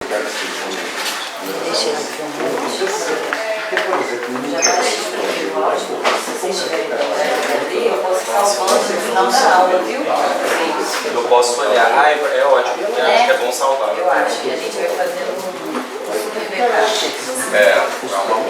Deixa esse já parei de primeiro áudio, se vocês tiverem problema ali, eu posso salvando no final da aula, viu? Eu posso olhar. Ah, é ótimo. Acho que é bom salvar. Eu acho que a gente vai fazendo um super backup. É uma boa.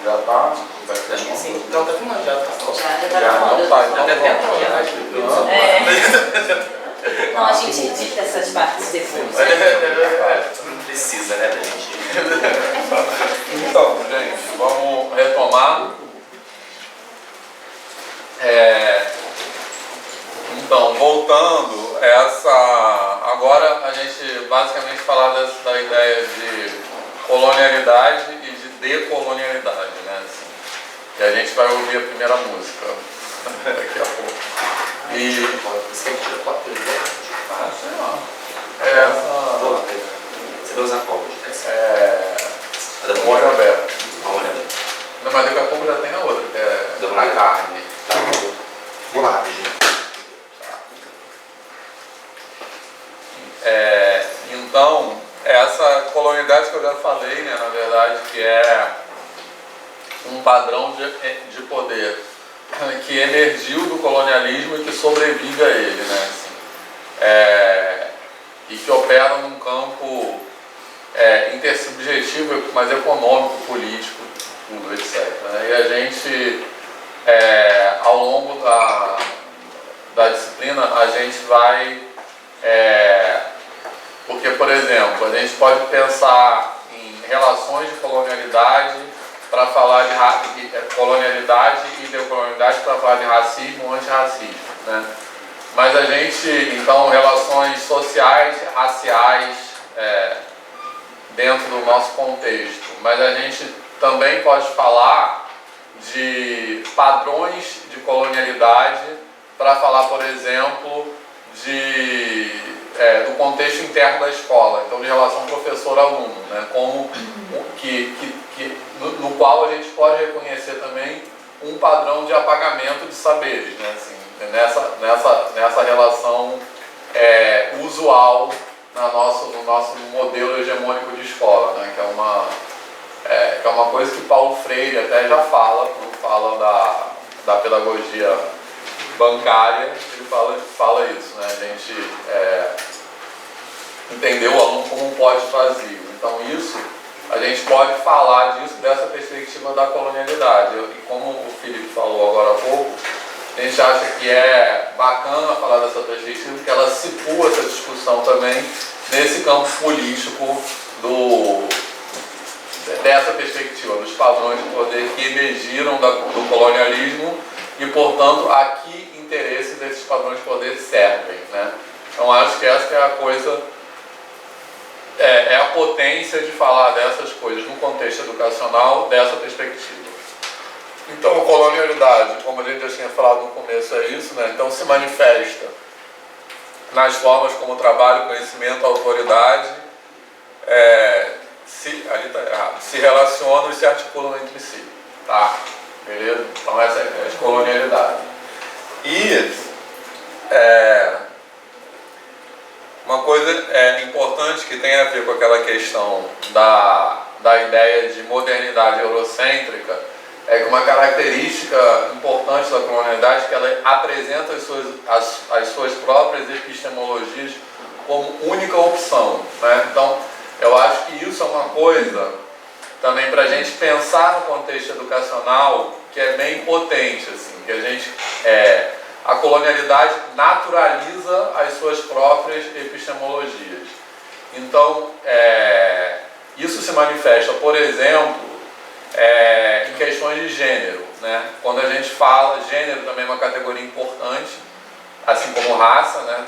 Já tá? Vai ser assim? Não, tá filmando já. Já tá Já falando. não tá. Até tempo. Não, a gente edita essas partes depois. Não precisa, né, da gente. Então, gente, vamos retomar. Então, voltando, agora a gente basicamente falar da ideia de colonialidade e de decolonialidade, né? Assim, e a gente vai ouvir a primeira música daqui a pouco. E você vê os acordes, o olho aberto. Não, mas daqui a pouco já tem a outra, que é a carne. Vou lá, rapidinho. Então, essa colonialidade que eu já falei, né, na verdade, que é um padrão de poder que emergiu do colonialismo e que sobrevive a ele, né, assim, e que opera num campo intersubjetivo, mas econômico, político, tudo, etc. Né? E a gente, ao longo da disciplina, a gente vai... porque, por exemplo, a gente pode pensar em relações de colonialidade para falar de colonialidade e decolonialidade para falar de racismo ou antirracismo, né? Mas a gente, então, relações sociais, raciais, dentro do nosso contexto. Mas a gente também pode falar de padrões de colonialidade para falar, por exemplo, do contexto interno da escola, então de relação professor-aluno, né? Como no qual a gente pode reconhecer também um padrão de apagamento de saberes, né? Assim, nessa relação usual no nosso modelo hegemônico de escola, né? Que é uma coisa que Paulo Freire até já fala, quando fala da pedagogia bancária, ele fala isso, né? A gente entender o aluno como um pote vazio. Então isso, a gente pode falar disso dessa perspectiva da colonialidade. E como o Felipe falou agora há pouco, a gente acha que é bacana falar dessa perspectiva, porque ela situa essa discussão também nesse campo político dessa perspectiva, dos padrões de poder que emergiram do colonialismo e, portanto, a que interesse desses padrões de poder servem, né? Então, acho que essa é a coisa, é a potência de falar dessas coisas no contexto educacional, dessa perspectiva. Então, a colonialidade, como a gente já tinha falado no começo, é isso, né? Então, se manifesta nas formas como trabalho, conhecimento, autoridade, ali está errado, se relacionam e se articulam entre si, tá? Beleza? Então, essa é a ideia de colonialidade. E uma coisa importante que tem a ver com aquela questão da ideia de modernidade eurocêntrica é que uma característica importante da colonialidade é que ela apresenta as suas próprias epistemologias como única opção, né? Então, eu acho que isso é uma coisa também para a gente pensar no contexto educacional que é bem potente, assim, que a gente a colonialidade naturaliza as suas próprias epistemologias. Então, isso se manifesta, por exemplo, em questões de gênero, né? Quando a gente fala, gênero também é uma categoria importante, assim como raça, né?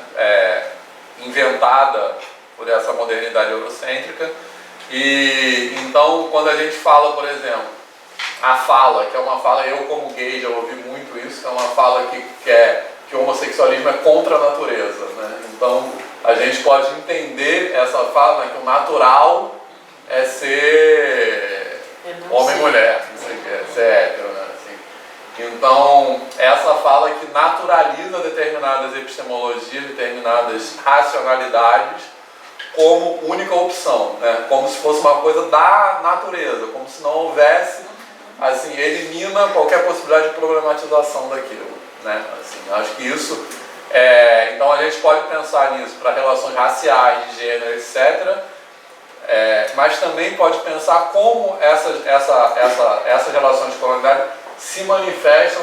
Inventada por essa modernidade eurocêntrica. E então, quando a gente fala, por exemplo, a fala, que é uma fala, eu como gay já ouvi muito isso, que é uma fala que cristianismo é contra a natureza, né? Então a gente pode entender essa fala, né, que o natural é ser homem e mulher, não sei o que, é ser hétero, né? Assim. Então essa fala que naturaliza determinadas epistemologias, determinadas racionalidades como única opção, né? Como se fosse uma coisa da natureza, como se não houvesse, assim, elimina qualquer possibilidade de problematização daquilo, né? Assim, acho que isso então a gente pode pensar nisso para relações raciais, de gênero, etc. Mas também pode pensar como essas relações de colonialidade se manifestam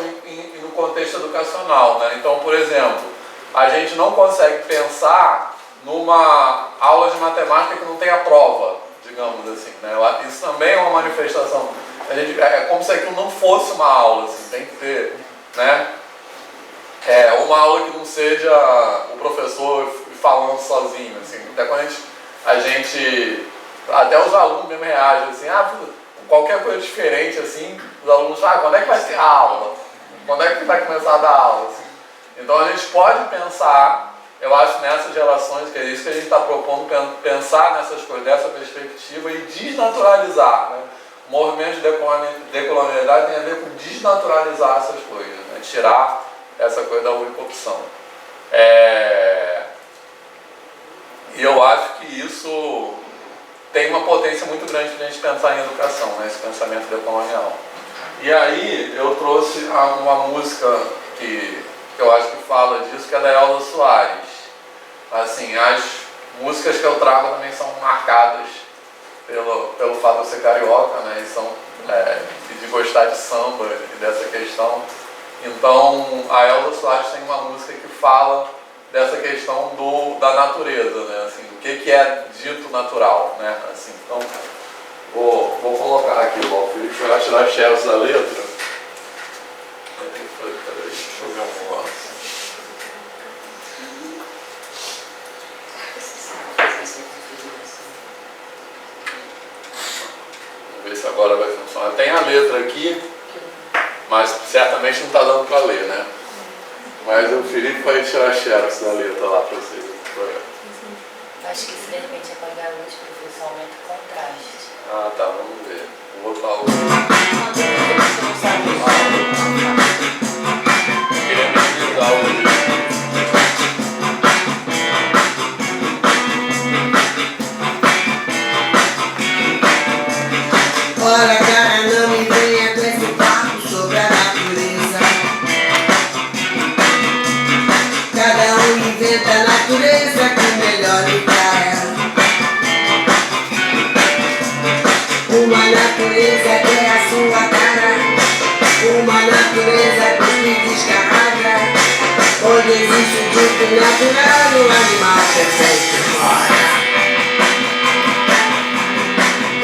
no contexto educacional, né? Então, por exemplo, a gente não consegue pensar numa aula de matemática que não tenha prova, digamos assim, né? Isso também é uma manifestação. É como se aquilo não fosse uma aula, assim, tem que ter, né? Uma aula que não seja o professor falando sozinho, assim. Até quando até os alunos mesmo reagem assim, qualquer coisa diferente, assim, os alunos falam, quando é que vai ter a aula? Quando é que vai começar a dar aula? Assim? Então a gente pode pensar, eu acho, nessas relações, que é isso que a gente está propondo, pensar nessas coisas, dessa perspectiva e desnaturalizar, né? O movimento de decolonialidade tem a ver com desnaturalizar essas coisas, né? Tirar essa coisa da única opção. E eu acho que isso tem uma potência muito grande para a gente pensar em educação, né? Esse pensamento decolonial. E aí eu trouxe uma música que eu acho que fala disso, que é da Elza Soares. Assim, as músicas que eu trago também são marcadas pelo fato de eu ser carioca, né? E de gostar de samba e dessa questão. Então, a Elza Soares tem uma música que fala dessa questão da natureza, né? Assim, do que é dito natural, né? Assim, então, vou colocar aqui, o Felipe vai tirar as shells da letra. Peraí, deixa eu ver um negócio. Vamos ver se agora vai funcionar. Tem a letra aqui, mas certamente não está dando para ler, né? Mas o Felipe vai tirar a xerox da letra lá para vocês. Acho que se de repente apagar a luz, professor, aumenta o contraste. Ah, tá, vamos ver. Vou botar o... Eu queria minimizar o vídeo. Olha, cara, não me venha com esse papo sobre a natureza. Cada um inventa a natureza que melhor lhe caia. Uma natureza que é a sua cara, uma natureza que se descarrega. Onde existe o tipo natural, o animal perfeito mora.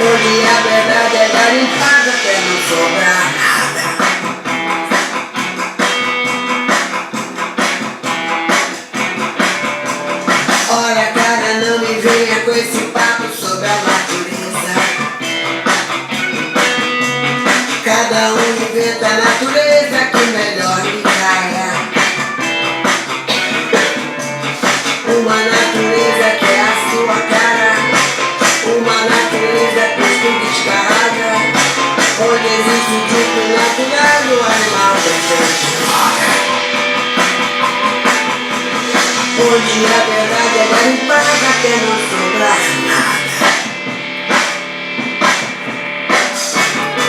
Onde a verdade é garimpada até não sobrar nada. Olha, cara, não me venha com esse papo sobre a natureza. Cada um inventa a natureza que melhor lhe caia. Uma natureza que é a sua cara, uma natureza que se descarrega. Onde existe o tipo natural do animal perfeito mora. Onde a verdade é garimpada até não sobrar nada.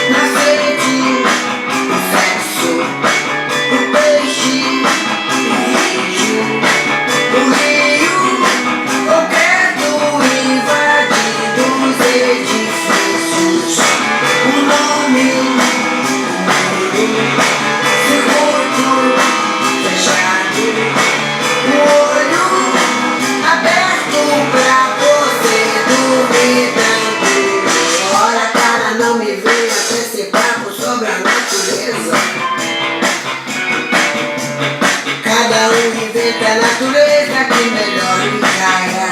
Na sede, o sexo, o peixe, o índio, o rio, concreto invadindo os edifícios. O nome, circuito fechado. O olho aberto pra você dormir tranquilo. Olha, cara, não me venha com esse papo sobre a natureza. Cada um inventa a natureza que melhor lhe caia.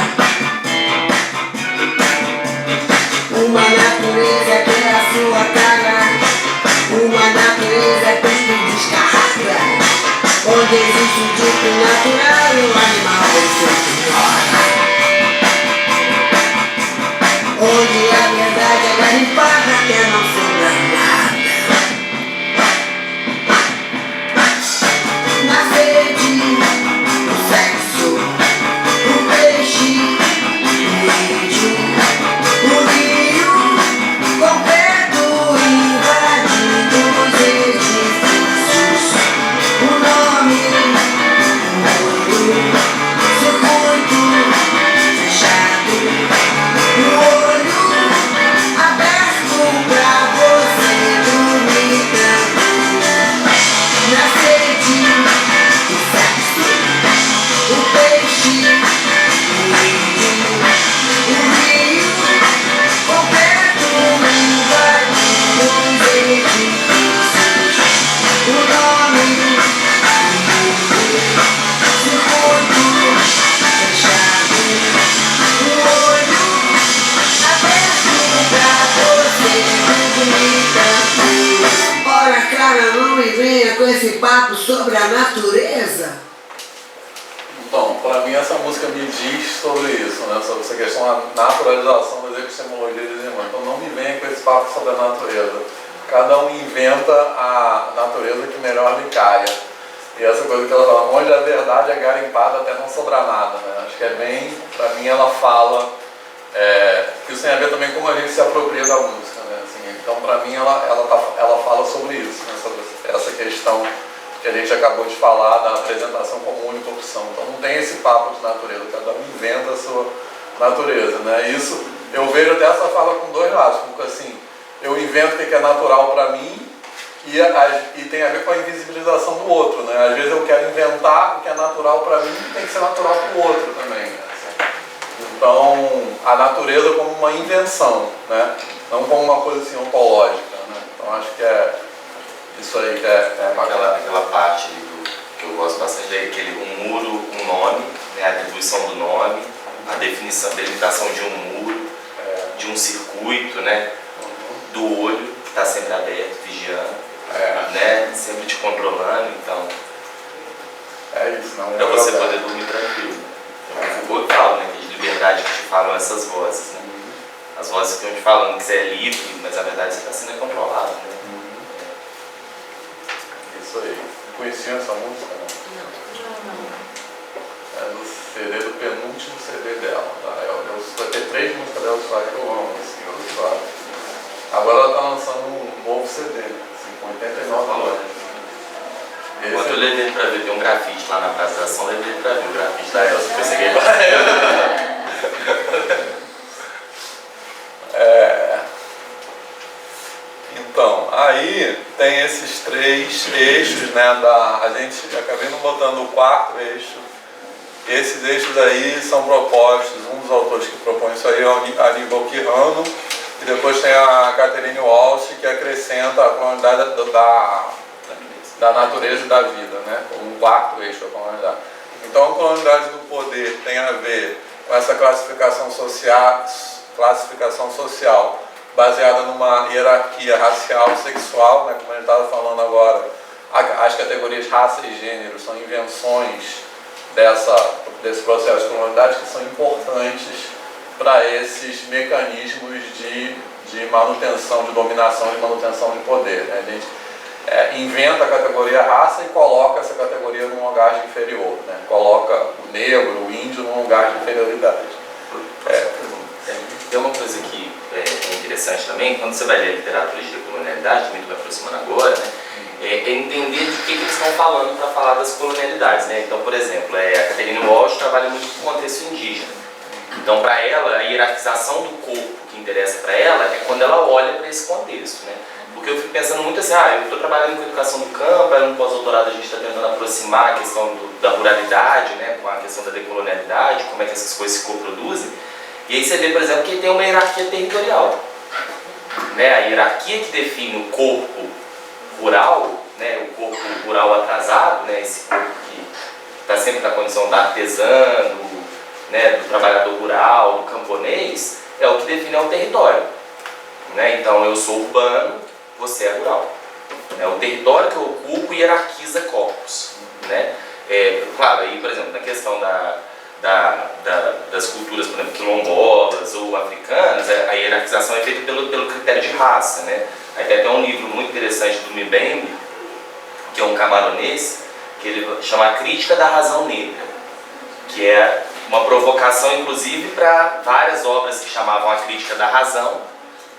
Uma natureza que é a sua cara, uma natureza que se descarrega. Onde existe o tipo natural, natureza? Então, para mim essa música me diz sobre isso, né? Sobre essa questão da naturalização das epistemologias de irmãs. Então não me venha com esse papo sobre a natureza. Cada um inventa a natureza que melhor lhe caia. E essa coisa que ela fala, onde a verdade é garimpada até não sobrar nada, né? Acho que é bem, para mim ela fala, que isso tem a ver também com como a gente se apropria da música, né? Assim, então para mim ela fala sobre isso, né? Sobre essa questão que a gente acabou de falar da apresentação como única opção. Então não tem esse papo de natureza, cada um inventa a sua natureza, né? Isso eu vejo até essa fala com dois lados, porque assim, eu invento o que é natural para mim e tem a ver com a invisibilização do outro, né? Às vezes eu quero inventar o que é natural para mim e tem que ser natural para o outro também, né? Então, a natureza como uma invenção, né? Não como uma coisa assim ontológica, né? Então acho que é isso aí que é bacana. Aquela parte que eu gosto bastante é aquele um muro, um nome, né? A atribuição do nome, a definição, a delimitação de um muro, de um circuito, né? Do olho, que está sempre aberto, vigiando, né? Sempre te controlando, então. É isso, não. Para você poder dormir tranquilo. Eu falo, né? Que de liberdade que te falam essas vozes, né? As vozes que estão te falando que você é livre, mas na verdade você está sendo controlado, né? Isso aí. Conhecia essa música? Não. É do CD, do penúltimo CD dela. Tá? Vai ter 3 músicas dela que eu amo, assim, eu gosto. Agora ela está lançando um novo CD, assim, com 89 anos. Quando eu levei ele pra ver, tem um grafite lá na Praça da Ação, eu levei ele pra ver o grafite da Elsa, depois cheguei pra Então, aí tem esses 3 eixos, né, a gente acabei não botando o 4º eixo. Esses eixos aí são propostos, um dos autores que propõe isso aí é o Aníbal Quirrano, e depois tem a Catherine Walsh, que acrescenta a colonialidade da natureza e da vida, né, como um 4º eixo da colonialidade. Então a colonialidade do poder tem a ver com essa classificação social baseada numa hierarquia racial, sexual, né, como a gente estava falando agora. As categorias raça e gênero são invenções desse processo de colonialidade que são importantes para esses mecanismos de manutenção, de dominação e manutenção de poder, né? A gente inventa a categoria raça e coloca essa categoria num lugar de inferior, né? Coloca o negro, o índio num lugar de inferioridade. Tem uma coisa que é interessante também, quando você vai ler a literatura de decolonialidade, também estou me aproximando agora, né? É entender de que eles estão falando para falar das colonialidades, né? Então, por exemplo, a Catherine Walsh trabalha muito com o contexto indígena. Então, para ela, a hierarquização do corpo que interessa para ela é quando ela olha para esse contexto, né? Porque eu fico pensando muito assim, eu estou trabalhando com educação do campo, aí no pós-doutorado a gente está tentando aproximar a questão da ruralidade, né? Com a questão da decolonialidade, como é que essas coisas se coproduzem. E aí você vê, por exemplo, que tem uma hierarquia territorial, né? A hierarquia que define o corpo rural, né? O corpo rural atrasado, né? Esse corpo que está sempre na condição do artesano, né? Do trabalhador rural, do camponês, é o que define o território, né? Então eu sou urbano, você é rural. O território que eu ocupo hierarquiza corpos, né? Claro, aí, por exemplo, na questão das culturas, por exemplo, quilombolas ou africanas, a hierarquização é feita pelo critério de raça, né? Aí tem até um livro muito interessante do Mbembe, que é um camaronês, que ele chama A Crítica da Razão Negra, que é uma provocação, inclusive, para várias obras que chamavam A Crítica da Razão,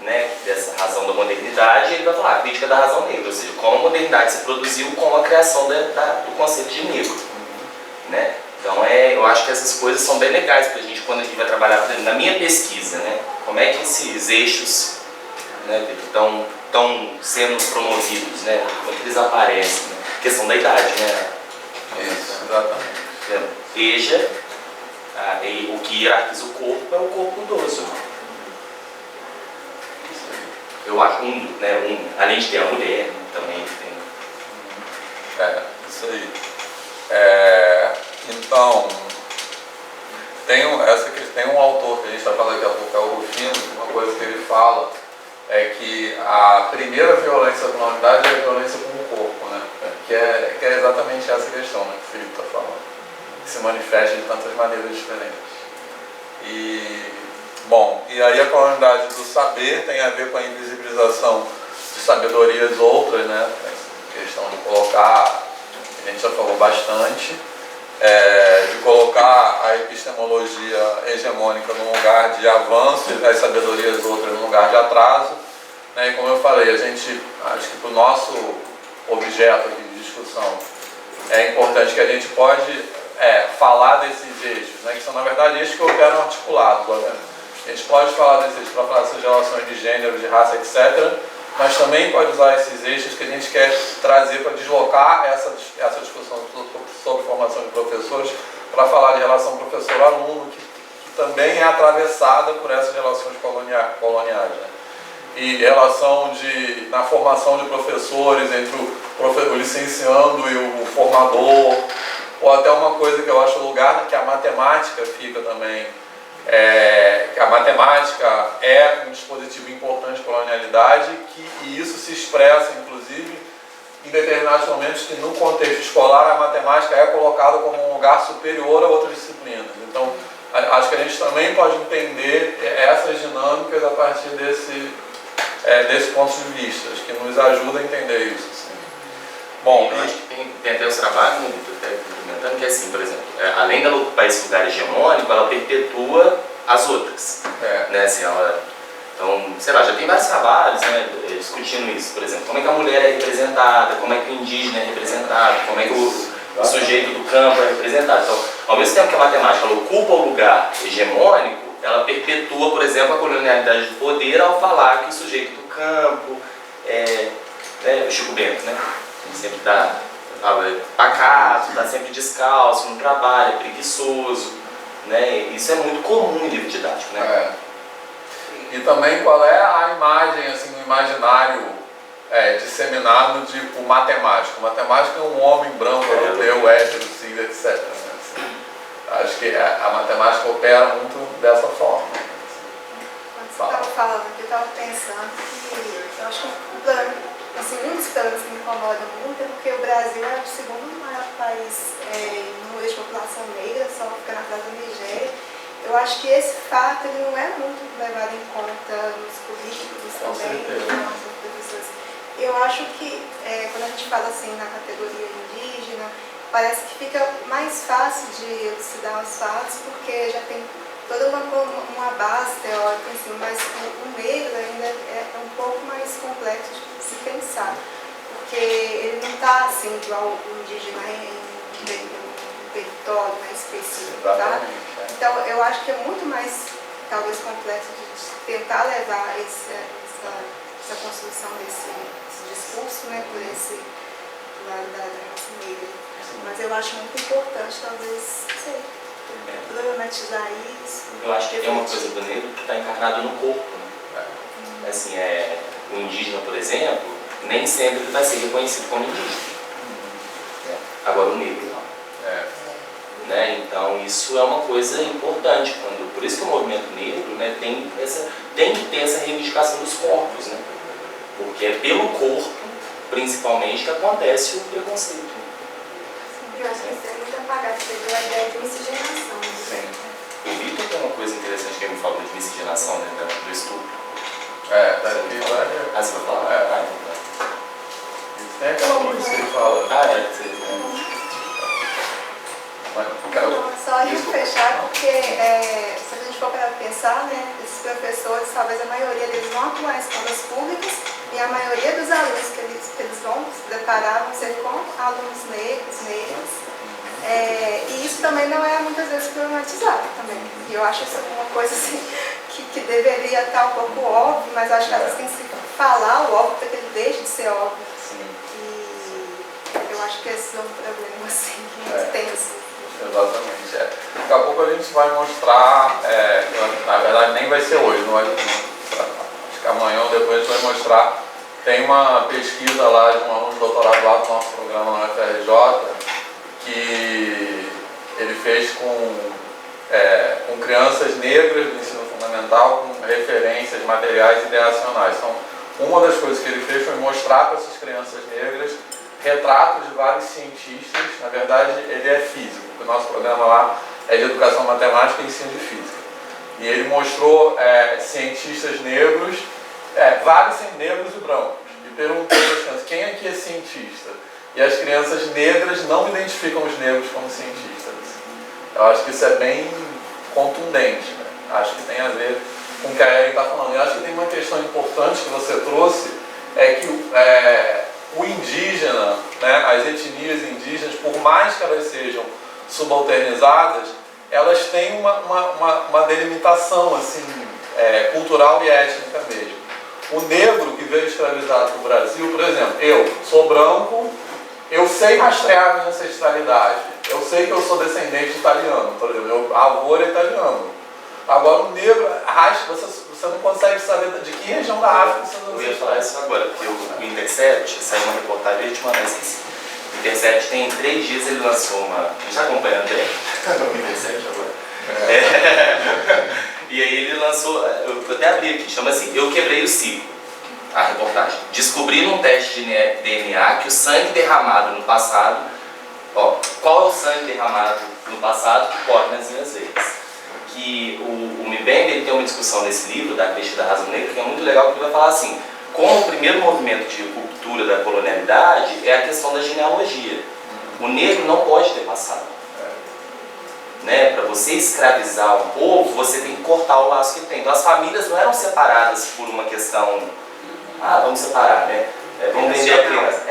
né? Dessa razão da modernidade, e ele vai falar A Crítica da Razão Negra, ou seja, como a modernidade se produziu com a criação do conceito de negro, né? Então eu acho que essas coisas são bem legais para a gente, quando a gente vai trabalhar, por exemplo, na minha pesquisa, né? Como é que esses eixos, né, estão sendo promovidos, né? Como é que eles aparecem, né? Questão da idade, né? Isso, exatamente. Veja, o que hierarquiza o corpo é o corpo idoso. Eu acho, além de ter a mulher, também tem. Isso aí. Então, tem um autor que a gente está falando daqui a pouco, é o Rufino, uma coisa que ele fala é que a primeira violência da comunidade é a violência com o corpo, né? que é exatamente essa questão, né, que o Felipe está falando, que se manifesta de tantas maneiras diferentes. E aí a colonialidade do saber tem a ver com a invisibilização de sabedorias outras, né, a questão de colocar, a gente já falou bastante, de colocar a epistemologia hegemônica num lugar de avanço e as sabedorias outras num lugar de atraso, né, e como eu falei, a gente, acho que para o nosso objeto aqui de discussão, é importante que a gente pode falar desses eixos, né, que são na verdade eixos que operam articulados. A gente pode falar desses eixos para falar dessas relações de gênero, de raça, etc., mas também pode usar esses eixos que a gente quer trazer para deslocar essa discussão sobre formação de professores para falar de relação professor-aluno, que também é atravessada por essas relações coloniais, né? E relação na formação de professores entre o licenciando e o formador, ou até uma coisa que eu acho lugar que a matemática fica também, que a matemática é um dispositivo importante de colonialidade, e isso se expressa, inclusive, em determinados momentos que no contexto escolar a matemática é colocada como um lugar superior a outras disciplinas. Então, acho que a gente também pode entender essas dinâmicas a partir desse ponto de vista, que nos ajuda a entender isso. Assim. Bom, eu acho que tem até os trabalhos, né, até complementando, que é assim, por exemplo, além dela ocupar esse lugar hegemônico, ela perpetua as outras. Né, assim, então, sei lá, já tem vários trabalhos, né, discutindo isso, por exemplo, como é que a mulher é representada, como é que o indígena é representado, como é que o sujeito do campo é representado. Então, ao mesmo tempo que a matemática ela ocupa o lugar hegemônico, ela perpetua, por exemplo, a colonialidade do poder ao falar que o sujeito do campo o Chico Bento, né? Sempre está pacato, está sempre descalço, não trabalha, é preguiçoso, né? Isso é muito comum em livro didático, né? E também qual é a imagem, assim, no imaginário disseminado de o matemático. O matemático é um homem branco, europeu, hétero, cis, etc. Né? Assim, acho que a matemática opera muito dessa forma. Quando você estava falando aqui, eu estava pensando que eu acho que um dos problemas que me incomoda muito é porque o Brasil é o segundo maior país no número de população negra, só ficando atrás da Nigéria. Eu acho que esse fato ele não é muito levado em conta nos currículos também, nos professores. Eu acho que quando a gente fala assim na categoria indígena, parece que fica mais fácil de elucidar os fatos, porque já tem toda uma base teórica, assim, mas o negro ainda é um pouco mais complexo de se pensar, porque ele não está assim igual o indígena em território mais específico, tá? Então eu acho que é muito mais talvez complexo de tentar levar essa construção desse discurso, né, por esse lado da raça negra. Mas eu acho muito importante, talvez, não sei, problematizar isso. Eu acho que tem uma coisa do negro que está encarnado no corpo, né? Assim, o indígena, por exemplo, nem sempre vai ser reconhecido como indígena. Agora o negro não. Né? Então isso é uma coisa importante. Por isso que o movimento negro, né, tem que ter essa reivindicação dos corpos, né? Porque é pelo corpo, principalmente, que acontece o preconceito. Eu acho que isso é muito apagado, porque a ideia de miscigenação. Sim. O Vitor tem uma coisa interessante que ele me falou de miscigenação, né, do estupro. Tá aqui, vai. Você vai falar? Tem aquela música que ele fala. Só ia fechar porque se a gente for para pensar, né, esses professores, talvez a maioria deles vão atuar em escolas públicas e a maioria dos alunos que eles vão se deparar vão ser com alunos negros. E isso também não é muitas vezes problematizado também. E eu acho isso uma coisa assim, que deveria estar um pouco óbvio, mas eu acho que às vezes tem que se falar o óbvio para que ele deixe de ser óbvio. E eu acho que esse é um problema assim, que tem assim. Exatamente. Daqui a pouco a gente vai mostrar, na verdade nem vai ser hoje, acho que amanhã ou depois a gente vai mostrar. Tem uma pesquisa lá de um aluno de doutorado lá do nosso programa na UFRJ, que ele fez com crianças negras do ensino fundamental, com referências materiais ideacionais. Então, uma das coisas que ele fez foi mostrar para essas crianças negras retratos de vários cientistas. Na verdade, ele é físico, o nosso programa lá é de educação matemática e ensino de física. E ele mostrou cientistas negros, vários negros e brancos, e perguntou para as crianças, quem aqui é cientista? E as crianças negras não identificam os negros como cientistas. Eu acho que isso é bem contundente, né? Acho que tem a ver com o que a Ellen está falando. Eu acho que tem uma questão importante que você trouxe, é que o indígena, né, as etnias indígenas, por mais que elas sejam subalternizadas, elas têm uma delimitação assim, cultural e étnica mesmo. O negro que veio escravizado para o Brasil, por exemplo, eu sou branco, eu sei rastrear a minha ancestralidade, eu sei que eu sou descendente de italiano, por exemplo, meu avô era italiano. Agora o negro, você não consegue saber de que região da África você não. Eu ia falar isso agora, porque o Intercept, saiu uma reportagem, eu ia te mandar, esqueci. O Intercept tem 3 dias, ele lançou uma. A gente está acompanhando bem? O Intercept agora. E aí ele lançou, eu até abri aqui, chama assim, Eu Quebrei o Ciclo, a reportagem. Descobri num teste de DNA que o sangue derramado no passado, qual é o sangue derramado no passado que corre nas minhas veias? Que o Mbembe ele tem uma discussão nesse livro, da Queixa da Razão Negra, que é muito legal, porque ele vai falar assim, como o primeiro movimento de ruptura da colonialidade é a questão da genealogia. O negro não pode ter passado. Né? Para você escravizar um povo, você tem que cortar o laço que tem. Então as famílias não eram separadas por uma questão, vamos separar, né? Vamos vender a criança.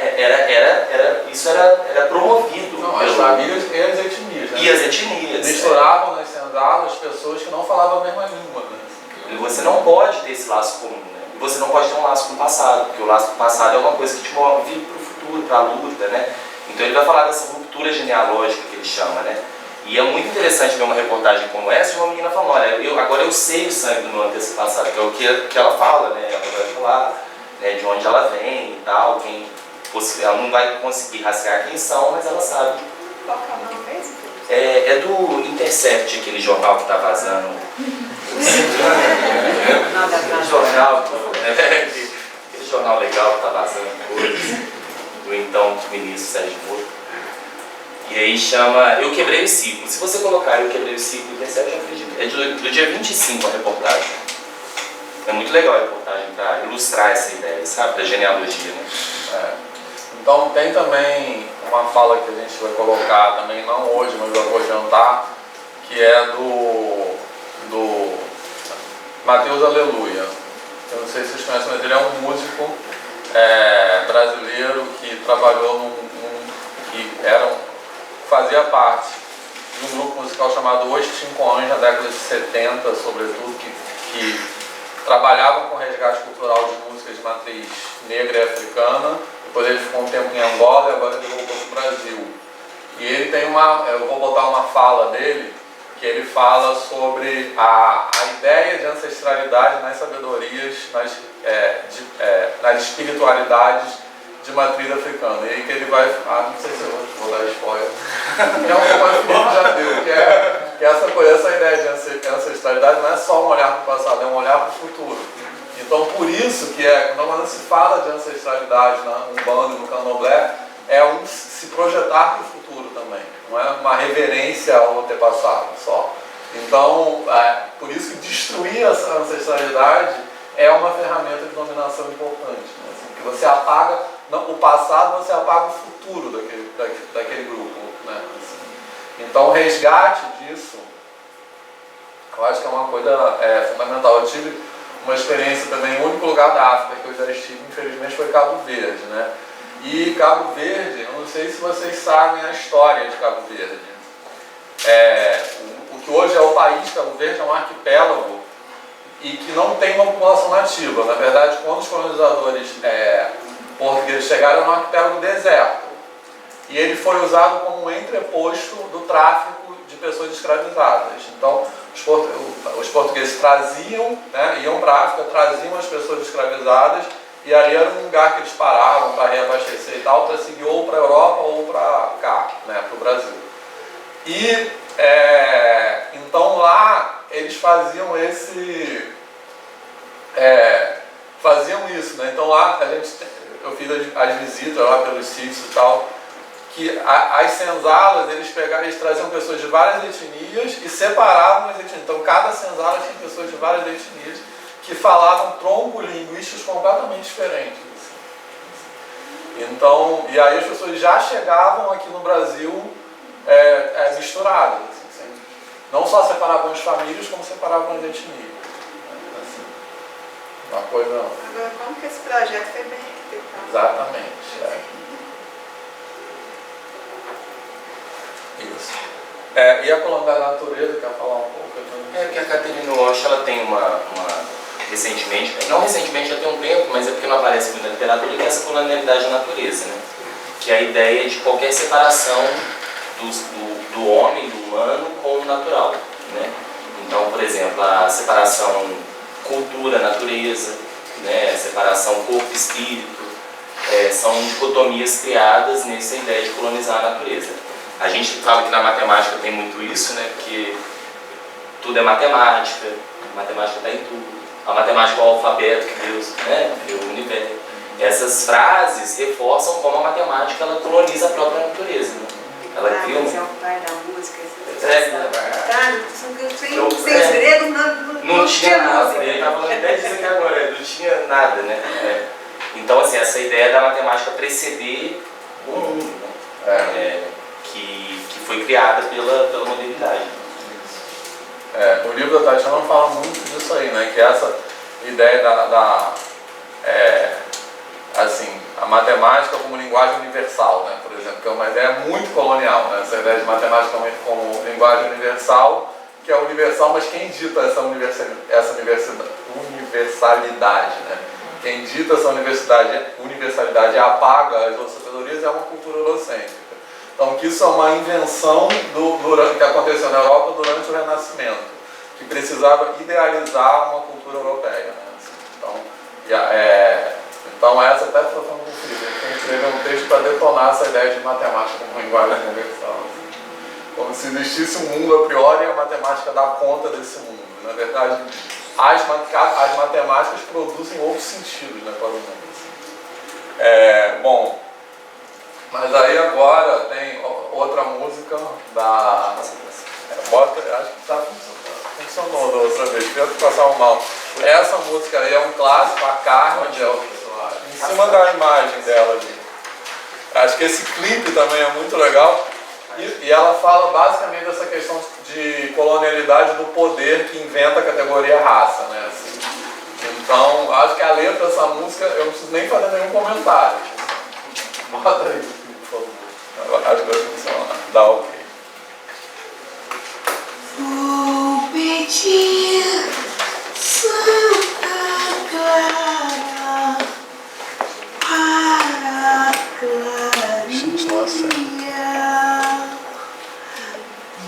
Isso era promovido. Não, as famílias e as etnias. Né? E as etnias. Misturavam nas senzalas pessoas que não falavam a mesma língua. Né? E você não pode ter esse laço comum. Né? E você não pode ter um laço com o passado, porque o laço com o passado é uma coisa que te move para o futuro, para a luta. Né? Então ele vai falar dessa ruptura genealógica que ele chama. Né? E é muito interessante ver uma reportagem como essa de uma menina falando, olha, agora eu sei o sangue do meu antepassado, que é o que ela fala, né? Ela vai falar, né, de onde ela vem e tal, ela não vai conseguir rastrear quem são, mas ela sabe. Qual que é o nome mesmo? É do Intercept, aquele jornal que está vazando. Aquele jornal legal que está vazando coisas, do então ministro Sérgio Moro. E aí chama Eu Quebrei o Ciclo. Se você colocar Eu Quebrei o Ciclo, Intercept, eu acredito. É do dia 25 a reportagem. É muito legal a reportagem para ilustrar essa ideia, sabe, da genealogia, né? Então tem também uma fala que a gente vai colocar também, não hoje, mas eu vou adiantar, que é do Mateus Aleluia. Eu não sei se vocês conhecem, mas ele é um músico brasileiro que trabalhou fazia parte de um grupo musical chamado Os Cinco Anos, na década de 70, sobretudo, que trabalhavam com resgate cultural de músicas de matriz negra e africana. Depois ele ficou um tempo em Angola e agora ele voltou para o Brasil. E ele tem eu vou botar uma fala dele, que ele fala sobre a ideia de ancestralidade nas sabedorias, nas espiritualidades de matriz africana. E aí que ele vai... não sei se eu vou dar spoiler. É um spoiler que ele já deu, que é essa ideia de ancestralidade não é só um olhar para o passado, é um olhar para o futuro. Então, por isso que quando se fala de ancestralidade na Umbanda e no Candomblé, é se projetar para o futuro também. Não é uma reverência ao antepassado só. Então, por isso que destruir essa ancestralidade é uma ferramenta de dominação importante. Né? Assim, que você apaga o passado, você apaga o futuro daquele grupo. Né? Assim. Então, o resgate disso, eu acho que é uma coisa fundamental. Eu tive uma experiência também, o único lugar da África que eu já estive, infelizmente, foi Cabo Verde. Né? E Cabo Verde, eu não sei se vocês sabem a história de Cabo Verde. O que hoje é o país, Cabo Verde, é um arquipélago e que não tem uma população nativa. Na verdade, quando os colonizadores portugueses chegaram, era um arquipélago deserto. E ele foi usado como um entreposto do tráfico de pessoas escravizadas. Então, os portugueses traziam, né, iam para a África, traziam as pessoas escravizadas, e ali era um lugar que eles paravam para reabastecer e tal, para seguir ou para a Europa ou para cá, né, para o Brasil. E então lá eles faziam isso, né? Então lá eu fiz as visitas lá pelos sítios e tal, que as senzalas, eles traziam pessoas de várias etnias e separavam as etnias. Então cada senzala tinha pessoas de várias etnias que falavam troncos linguísticos completamente diferentes. Então, e aí as pessoas já chegavam aqui no Brasil misturadas. Assim, não só separavam as famílias, como separavam as etnias. Assim, uma coisa... Agora, como que esse projeto foi bem arquitetado? Exatamente. Isso. E a coluna da natureza, quer falar um pouco? Que a Catherine Walsh, ela tem recentemente, não recentemente, já tem um tempo, mas é porque não aparece muito na literatura, que é essa colonialidade da natureza, né? Que é a ideia de qualquer separação do homem, do humano, com o natural, né? Então, por exemplo, a separação cultura-natureza, né? A separação corpo-espírito, são dicotomias criadas nessa ideia de colonizar a natureza. A gente fala que na matemática tem muito isso, né? Porque tudo é matemática, a matemática está em tudo. A matemática é o alfabeto que Deus, né, criou o universo. Essas frases reforçam como a matemática ela coloniza a própria natureza. Né? Ela cria Mas é o pai da música. Sem os gregos não tinha nada. Ele estava falando até disso aqui agora, não tinha nada, né? Então, assim, essa ideia da matemática preceder o mundo, né? Que foi criada pela modernidade. O livro da Tatiana fala muito disso aí, né? Que essa ideia assim, a matemática como linguagem universal, né? Por exemplo, que é uma ideia muito colonial, né? Essa ideia de matemática como linguagem universal, que é universal, mas quem dita essa universalidade, né? Quem dita essa universalidade e apaga as outras categorias é uma cultura eurocêntrica. Então, que isso é uma invenção que aconteceu na Europa durante o Renascimento, que precisava idealizar uma cultura europeia. Né? Então essa até foi falando com o Felipe, ele escreveu um texto para detonar essa ideia de matemática como linguagem universal. Assim. Como se existisse um mundo a priori e a matemática dá conta desse mundo. Na verdade, as matemáticas produzem outros sentidos, né, para o mundo. Assim. Bom, mas aí agora tem outra música da... acho que está funcionou da outra vez, tento passar um mal. Essa música aí é um clássico, a Carmen, em cima da imagem dela ali. Acho que esse clipe também é muito legal. E ela fala basicamente dessa questão de colonialidade do poder que inventa a categoria raça, né? Assim. Então, acho que a letra dessa música, eu não preciso nem fazer nenhum comentário. Bota aí, por favor. Acho que vai funcionar. Dá ok. Vou pedir Santa Clara para Clarinha.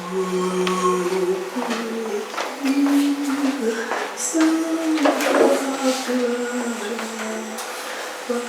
Vou pedir Santa Clara para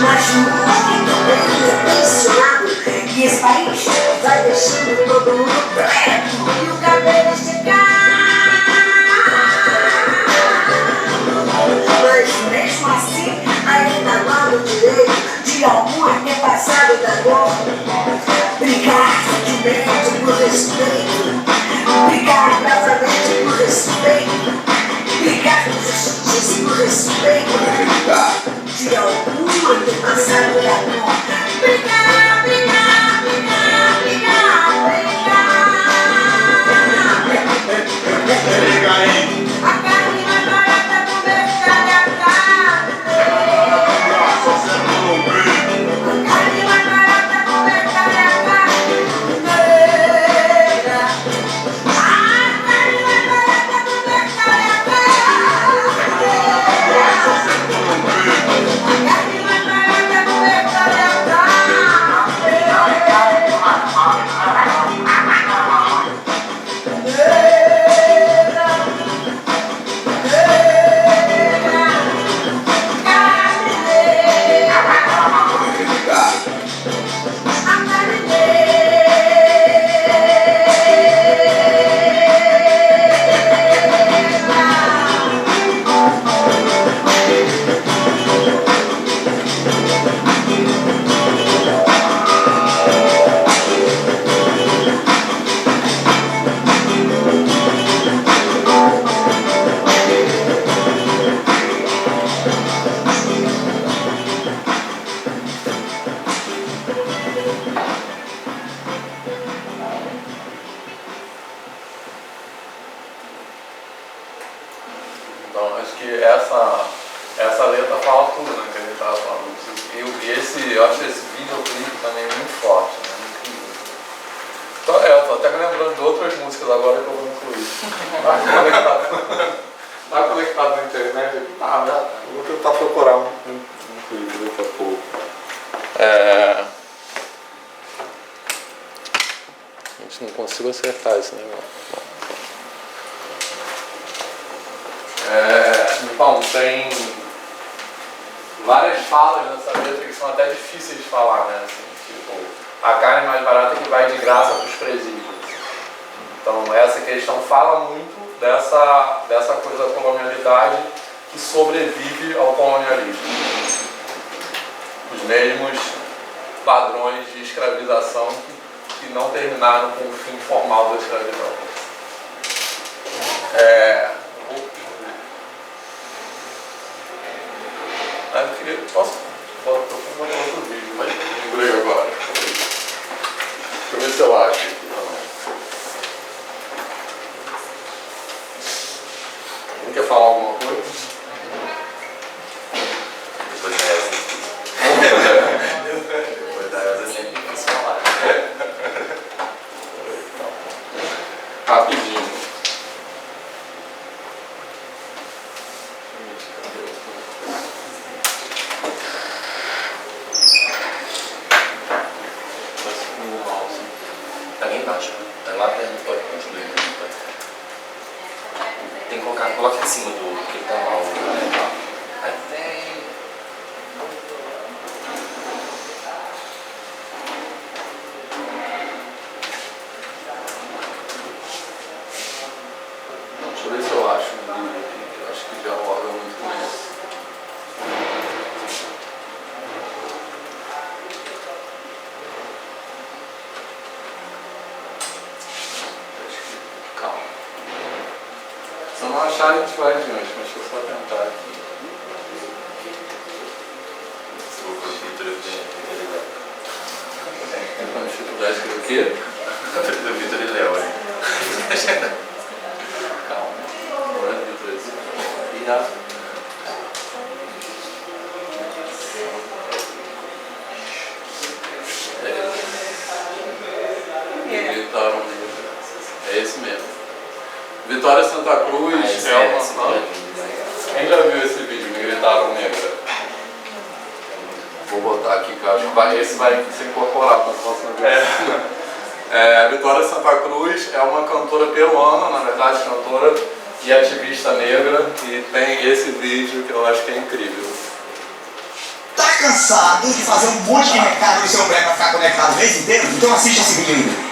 acho muito bem intencionado. E esse país vai deixando todo mundo preto e o cabelo esticado. Mas mesmo assim, ainda não há o direito de algum antepassado da dor brigar sentimento por respeito, brigar bravamente por respeito, brigar por justiça por respeito de algum antepassado da dor. Brigar, brigar, brigar, brigar, brigar. Liga aí. A carne mais barata do mercado é a carne. Nossa, você não ouviu. A carne mais barata do mercado é a carne negra. A carne mais barata do mercado é a carne negra. A carne mais barata do mercado é a Então, acho que essa letra fala tudo, né, que a gente estava falando. Eu acho esse videoclipe também muito forte, né, incrível. Então, eu tô até me lembrando de outras músicas agora que eu vou incluir. Tá conectado na internet aqui? Ah, já tá. Eu vou tentar procurar um clipe daqui a pouco. A gente não consigo acertar esse negócio. Então, tem várias falas nessa letra que são até difíceis de falar, né? Assim, tipo, a carne mais barata que vai de graça para os presídios. Então, essa questão fala muito dessa coisa da colonialidade que sobrevive ao colonialismo. Os mesmos padrões de escravização que não terminaram com o fim formal da escravidão. Eu queria, posso botar outro vídeo, mas lembrei agora. Deixa eu ver se eu acho aqui também. Não quer falar alguma coisa? Depois da Elza. Depois da Elza sempre quis falar. Rapidinho. Tá lá embaixo. Tá lá perto do toque. Tem que colocar, coloca em cima do que tá mal. Aí tem. Deixa eu ver se eu acho um vídeo aqui, que eu acho que dialoga muito com isso. Calma. Se eu não achar, a gente vai adiante, mas deixa eu só tentar aqui. Se for com o Vitor, eu tenho. Tentando dificuldade de escrever o quê? Do Vitor e Léo, né? Calma. Agora é Vitor esse. E já. Gritaram mesmo. É esse mesmo. Vitória Santa Cruz é uma. Quem já viu esse vídeo? Me gritaram negra. Vou botar aqui que eu acho que esse vai ser incorporado na próxima vez. Vitória Santa Cruz é uma cantora peruana, na verdade, cantora e ativista negra, e tem esse vídeo que eu acho que é incrível. cansado de fazer um monte de recado no seu pré para ficar conectado o mês inteiro? Então assiste esse vídeo aí.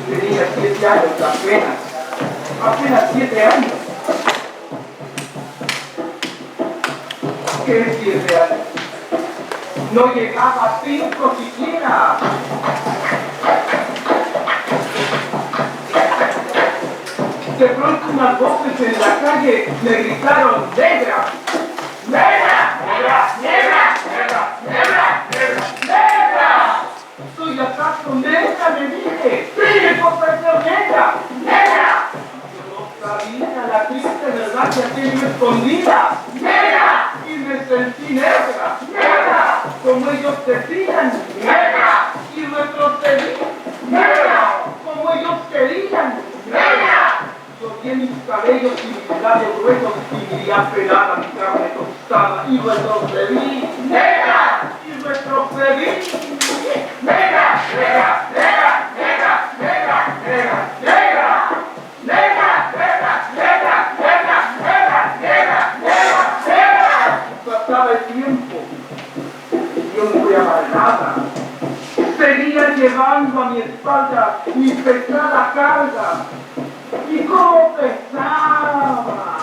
Tenía 7 años apenas 7 años. ¿Qué 7 años? No llegaba a 5 siquiera. De pronto unas voces en la calle me gritaron: ¡negra! ¡Negra! ¡Negra! ¡Negra! ¡Negra! ¡Negra! ¡Negra! ¡Negra! ¿Soy acaso negra? Me dije. ¡Sí, por ser negra! ¡Negra! Yo no sabía la triste verdad que tenía escondida. ¡Negra! Y me sentí negra. ¡Negra! Como ellos decían. ¡Negra! Y retrocedí. ¡Negra! Como ellos querían. ¡Negra! Solté mis cabellos y mis labios gruesos y miré pelada mi carne tostada y retrocedí. ¡Negra! Y retrocedí. ¡Negra! ¡Negra! ¡Negra! ¡Negra! ¡Negra! ¡Negra! ¡Negra! ¡Negra! ¡Negra! ¡Negra! ¡Negra! ¡Negra! ¡Negra! ¡Negra! ¡Negra! Pasaba el tiempo. Yo no voy a nada. Seguía llevando a mi espalda mi pesada carga. ¡Y cómo pesaba!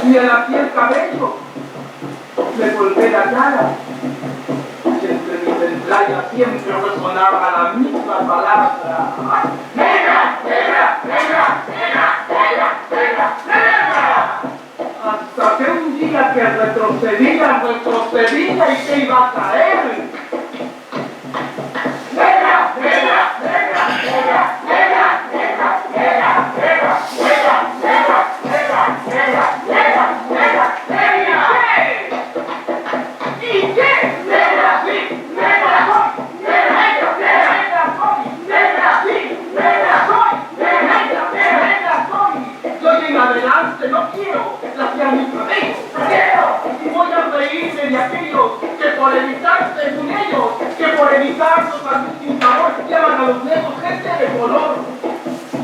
Y el aquí el cabello, le colgué la cara. Y entre mis entrañas siempre resonaba la misma palabra: ¡negra! ¡Negra! ¡Negra! ¡Negra! ¡Negra! ¡Negra! ¡Negra! Hasta que un día que retrocedía y que iba a caer. ¡Negra! ¡Negra! ¡Negra! ¡Negra! ¡Negra! ¡Negra! ¡Negra! ¡Negra! ¡Negra! ¡Negra! ¡Negra! ¡Negra! ¡Negra! ¡Negra! ¡Negra! ¿Y qué? ¡Negra sí! ¡Negra soy! ¡Negra! ¡Negra soy! ¡Negra sí! ¡Negra soy! ¡Negra soy! Yo en adelante no quiero laciar mi cabello. ¡Quiero! Y voy a reírme de aquellos que por evitar según ellos, que por evitar los algún sin favor llevan a los negros gente de color.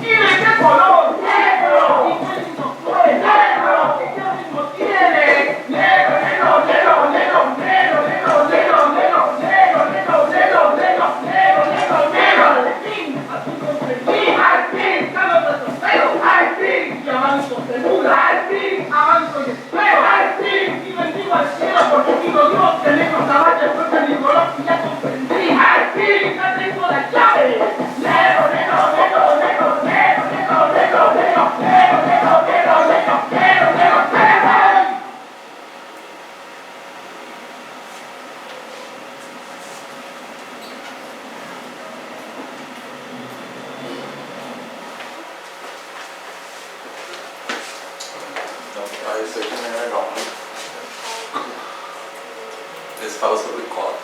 ¿Y de qué color? ¡Negro! ¿Y qué lindo fue? ¡Negro! ¿Y qué ritmo tiene? ¡Negro, negro, negro, negro, negro, negro, negro, negro, negro, negro, negro, negro, negro, negro, negro! ¡Al fin! ¡Así comprendí! ¡Al fin! ¡Ya no retrocedo! ¡Al fin! ¡Y avanzo segura! ¡Al fin! ¡Avanzo y espero! ¡Al fin! ¡Y bendigo al cielo porque digo Dios que el negro caballo fue de mi color y ya comprendí! ¡Al fin! ¡Ya tengo la llave! ¡Negro, negro, negro, negro, negro, negro, negro, negro, negro, negro, negro, negro, negro, negro, negro! Então, isso aqui não é legal. Esse fala sobre cotas.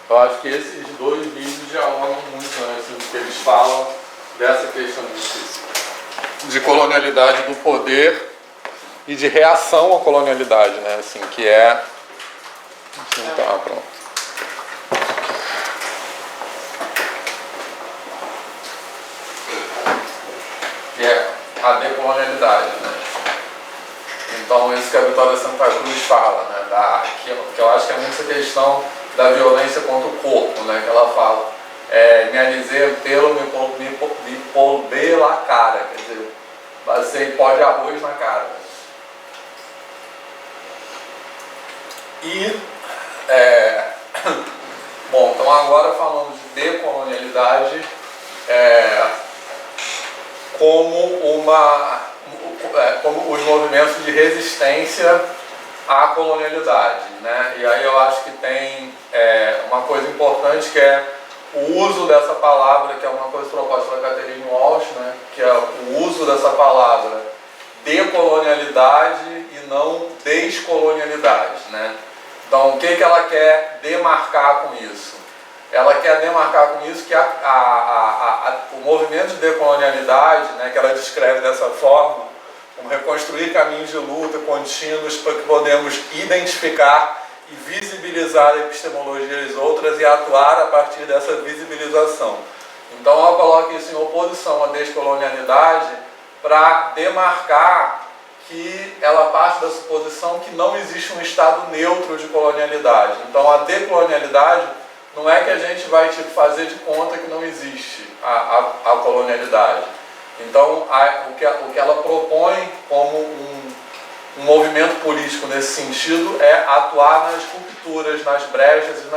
Eu acho que esses dois vídeos dialogam muito, né? Assim, que eles falam dessa questão de colonialidade do poder e de reação à colonialidade, né? Assim, que é... Assim, tá, pronto. Que é a decolonialidade, né? Então, isso que a Vitória Santa Cruz fala, né? Que eu acho que é muito essa questão da violência contra o corpo, né? Que ela fala. Me alisei pelo me polder la cara, quer dizer, passei pó de arroz na cara. E, bom, então agora falando de decolonialidade como os movimentos de resistência à colonialidade, né? E aí eu acho que tem uma coisa importante que é o uso dessa palavra, que é uma coisa proposta pela Catherine Walsh, né? Que é o uso dessa palavra decolonialidade e não descolonialidade, né? Então, o que ela quer demarcar com isso? Ela quer demarcar com isso que o movimento de decolonialidade, né, que ela descreve dessa forma, como reconstruir caminhos de luta contínuos para que podemos identificar e visibilizar epistemologias outras e atuar a partir dessa visibilização. Então ela coloca isso em oposição à descolonialidade para demarcar que ela parte da suposição que não existe um estado neutro de colonialidade. Então a decolonialidade não é que a gente vai fazer de conta que não existe a colonialidade. Então o que ela propõe como um movimento político nesse sentido é atuar nas rupturas, nas brechas e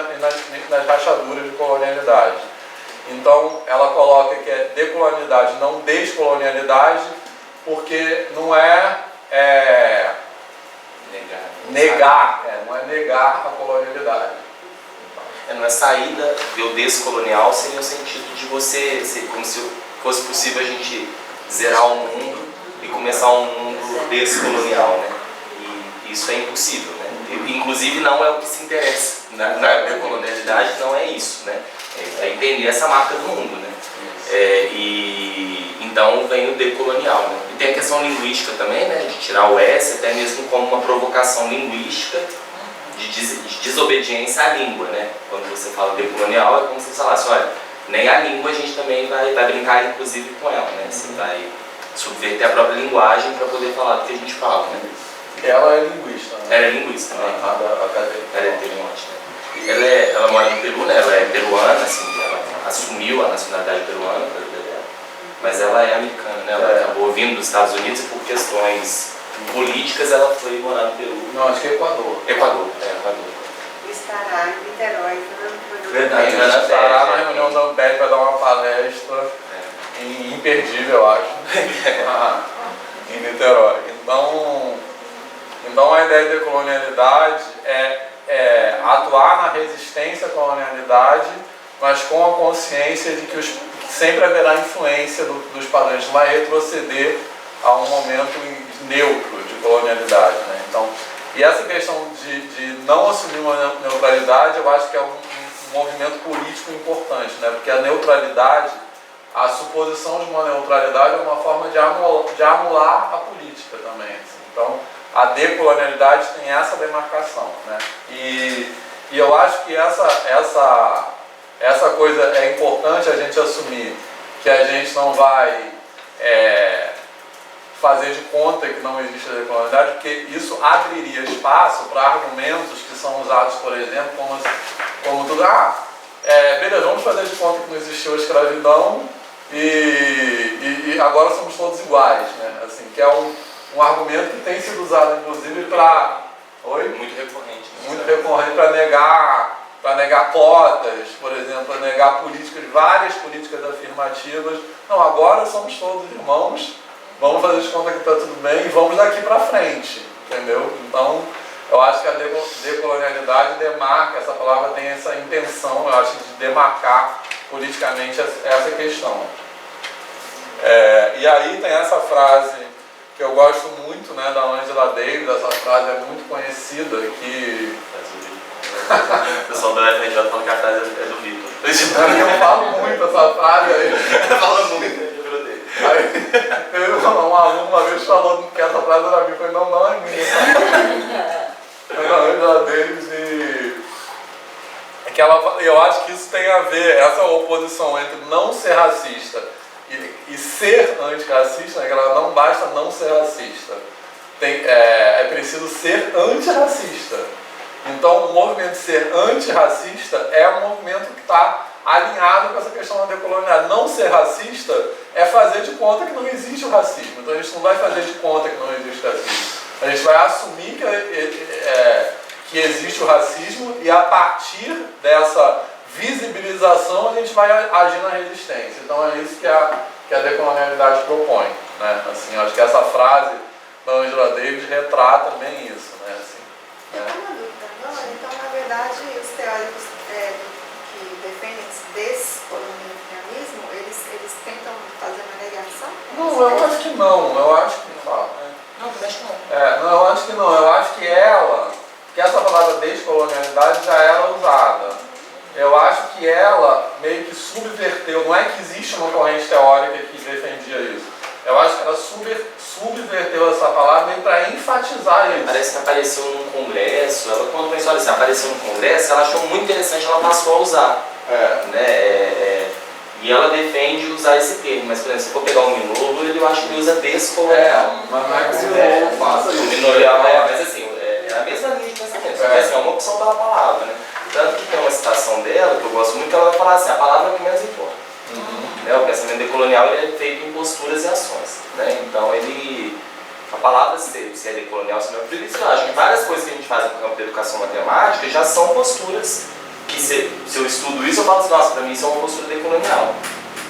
nas rachaduras de colonialidade. Então ela coloca que é decolonialidade, não descolonialidade, porque não é negar a colonialidade. Não é saída do descolonial sem o sentido de você, como se fosse possível a gente zerar o mundo e começar um mundo descolonial, né? E isso é impossível, né? E, inclusive não é o que se interessa na decolonialidade, não é isso, né? É entender essa marca do mundo, né? E então vem o decolonial, né? E tem a questão linguística também, né? De tirar o S, até mesmo como uma provocação linguística de desobediência à língua, né? Quando você fala decolonial é como se você falasse, olha, nem a língua a gente também vai brincar inclusive com ela, né? Você vai subverter a própria linguagem para poder falar do que a gente fala, né? Ela é linguista, né? Ela é linguista, né? Ela é terinote, né? Ela mora no Peru, né? Ela é peruana, assim, ela assumiu a nacionalidade peruana, mas ela é americana, né? Ela acabou vindo dos Estados Unidos e por questões políticas ela foi morar no Peru. Não, acho que é Equador. Equador. Estará em Niterói, né? Verdade, estará na reunião da Ampere para dar uma palestra imperdível, eu acho, em Niterói. Então a ideia de decolonialidade é atuar na resistência à colonialidade, mas com a consciência de que sempre haverá influência dos padrões, não vai retroceder a um momento neutro de colonialidade, né? Então, e essa questão de não assumir uma neutralidade, eu acho que é um movimento político importante, né? Porque a neutralidade, a suposição de uma neutralidade é uma forma de anular a política também, assim. Então, a decolonialidade tem essa demarcação, né? E eu acho que essa coisa é importante a gente assumir, que a gente não vai fazer de conta que não existe a decolonialidade, porque isso abriria espaço para argumentos que são usados, por exemplo, como tudo, beleza, vamos fazer de conta que não existiu a escravidão e agora somos todos iguais, né? Assim, que é um argumento que tem sido usado, inclusive, para... Muito recorrente. Muito recorrente para negar cotas, por exemplo, para negar várias políticas afirmativas. Não, agora somos todos irmãos, vamos fazer de conta que está tudo bem e vamos daqui para frente, entendeu? Então, eu acho que a decolonialidade demarca, essa palavra tem essa intenção, eu acho, de demarcar politicamente essa questão. E aí tem essa frase que eu gosto muito, né, da Angela Davis, essa frase é muito conhecida, que... O pessoal da UFRJ fala que a frase é do Vitor. Eu falo muito essa frase aí. Fala muito, eu virou dele. Aí, um aluno uma vez falou que essa frase era minha, eu falei, não é minha. É da Angela Davis eu acho que isso tem a ver, essa oposição entre não ser racista e ser antirracista, né, que ela não basta não ser racista. É preciso ser antirracista. Então, o movimento de ser antirracista é um movimento que está alinhado com essa questão da decolonialidade. Não ser racista é fazer de conta que não existe o racismo. Então, a gente não vai fazer de conta que não existe racismo. A gente vai assumir que existe o racismo e, a partir dessa visibilização, a gente vai agir na resistência. Então, é isso que a decolonialidade propõe, né? Assim, acho que essa frase da Angela Davis retrata bem isso, né? Assim, Eu tenho uma dúvida agora. Então, na verdade, os teóricos que defendem esse descolonialismo, eles tentam fazer uma negação? não, eu acho que não. Eu acho que Não, eu acho que não. Eu acho que essa palavra descolonialidade já era usada. Eu acho que ela meio que subverteu, não é que existe uma corrente teórica que defendia isso. Eu acho que ela subverteu essa palavra meio para enfatizar isso. Parece que apareceu num congresso, ela quando pensou assim, apareceu num congresso, ela achou muito interessante, ela passou a usar. E ela defende usar esse termo, mas por exemplo, se for pegar o Minolo, eu acho que ele usa descolonial. Mas não é que o Minolo faça isso. O Minolo mas assim, é a mesma linha de pensamento, assim, é uma opção pela palavra, né? Tanto que tem uma citação dela, que eu gosto muito, que ela vai falar assim, a palavra que menos importa. O pensamento decolonial ele é feito em posturas e ações, né? Então a palavra se é decolonial, se não é por isso, eu acho que várias coisas que a gente faz no campo da educação matemática já são posturas que se eu estudo isso, eu falo assim, nossa, para mim isso é uma postura decolonial.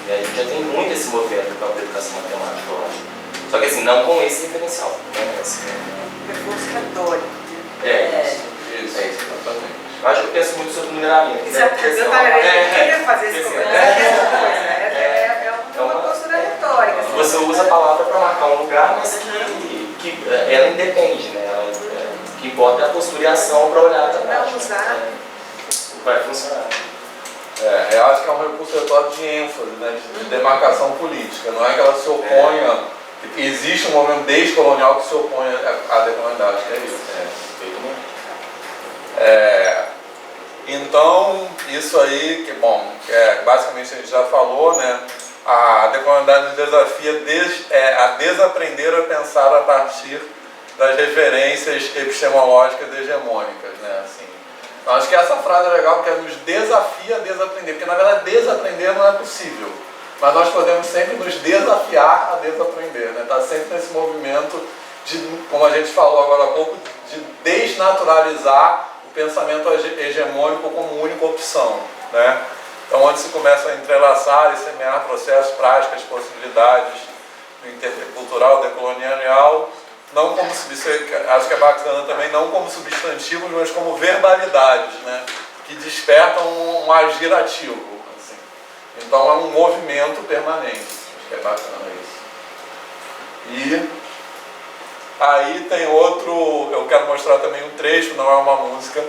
E aí a gente já tem muito esse movimento no campo da educação matemática, eu acho. Só que assim, não com esse referencial. Recurso retórico. Isso, exatamente. Eu acho que eu penso muito sobre o numeramento. Exatamente, eu queria fazer esse comentário. É uma postura retórica. Você usa a palavra para marcar um lugar, mas que ela independe, né? O que importa é a postura e a ação para olhar para Não usar. Vai funcionar. Eu acho que é um recurso retórico de ênfase, né? De demarcação política. Não é que ela se oponha. Existe um movimento descolonial que se opõe à decolonialidade, que é isso. Então, isso aí, basicamente a gente já falou, né? A decolonialidade desafia a desaprender a pensar a partir das referências epistemológicas hegemônicas, né? Assim, então, acho que essa frase é legal porque ela nos desafia a desaprender, porque na verdade desaprender não é possível, mas nós podemos sempre nos desafiar a desaprender, né? Tá sempre nesse movimento de, como a gente falou agora há pouco, de desnaturalizar o pensamento hegemônico como única opção, né? Então, onde se começa a entrelaçar e semear processos, práticas, possibilidades do intercultural, decolonial, não como, acho que é bacana também, não como substantivos, mas como verbalidades, né? Que despertam um agir ativo. Assim. Então, é um movimento permanente. Acho que é bacana isso. E aí tem outro, eu quero mostrar também um trecho, não é uma música,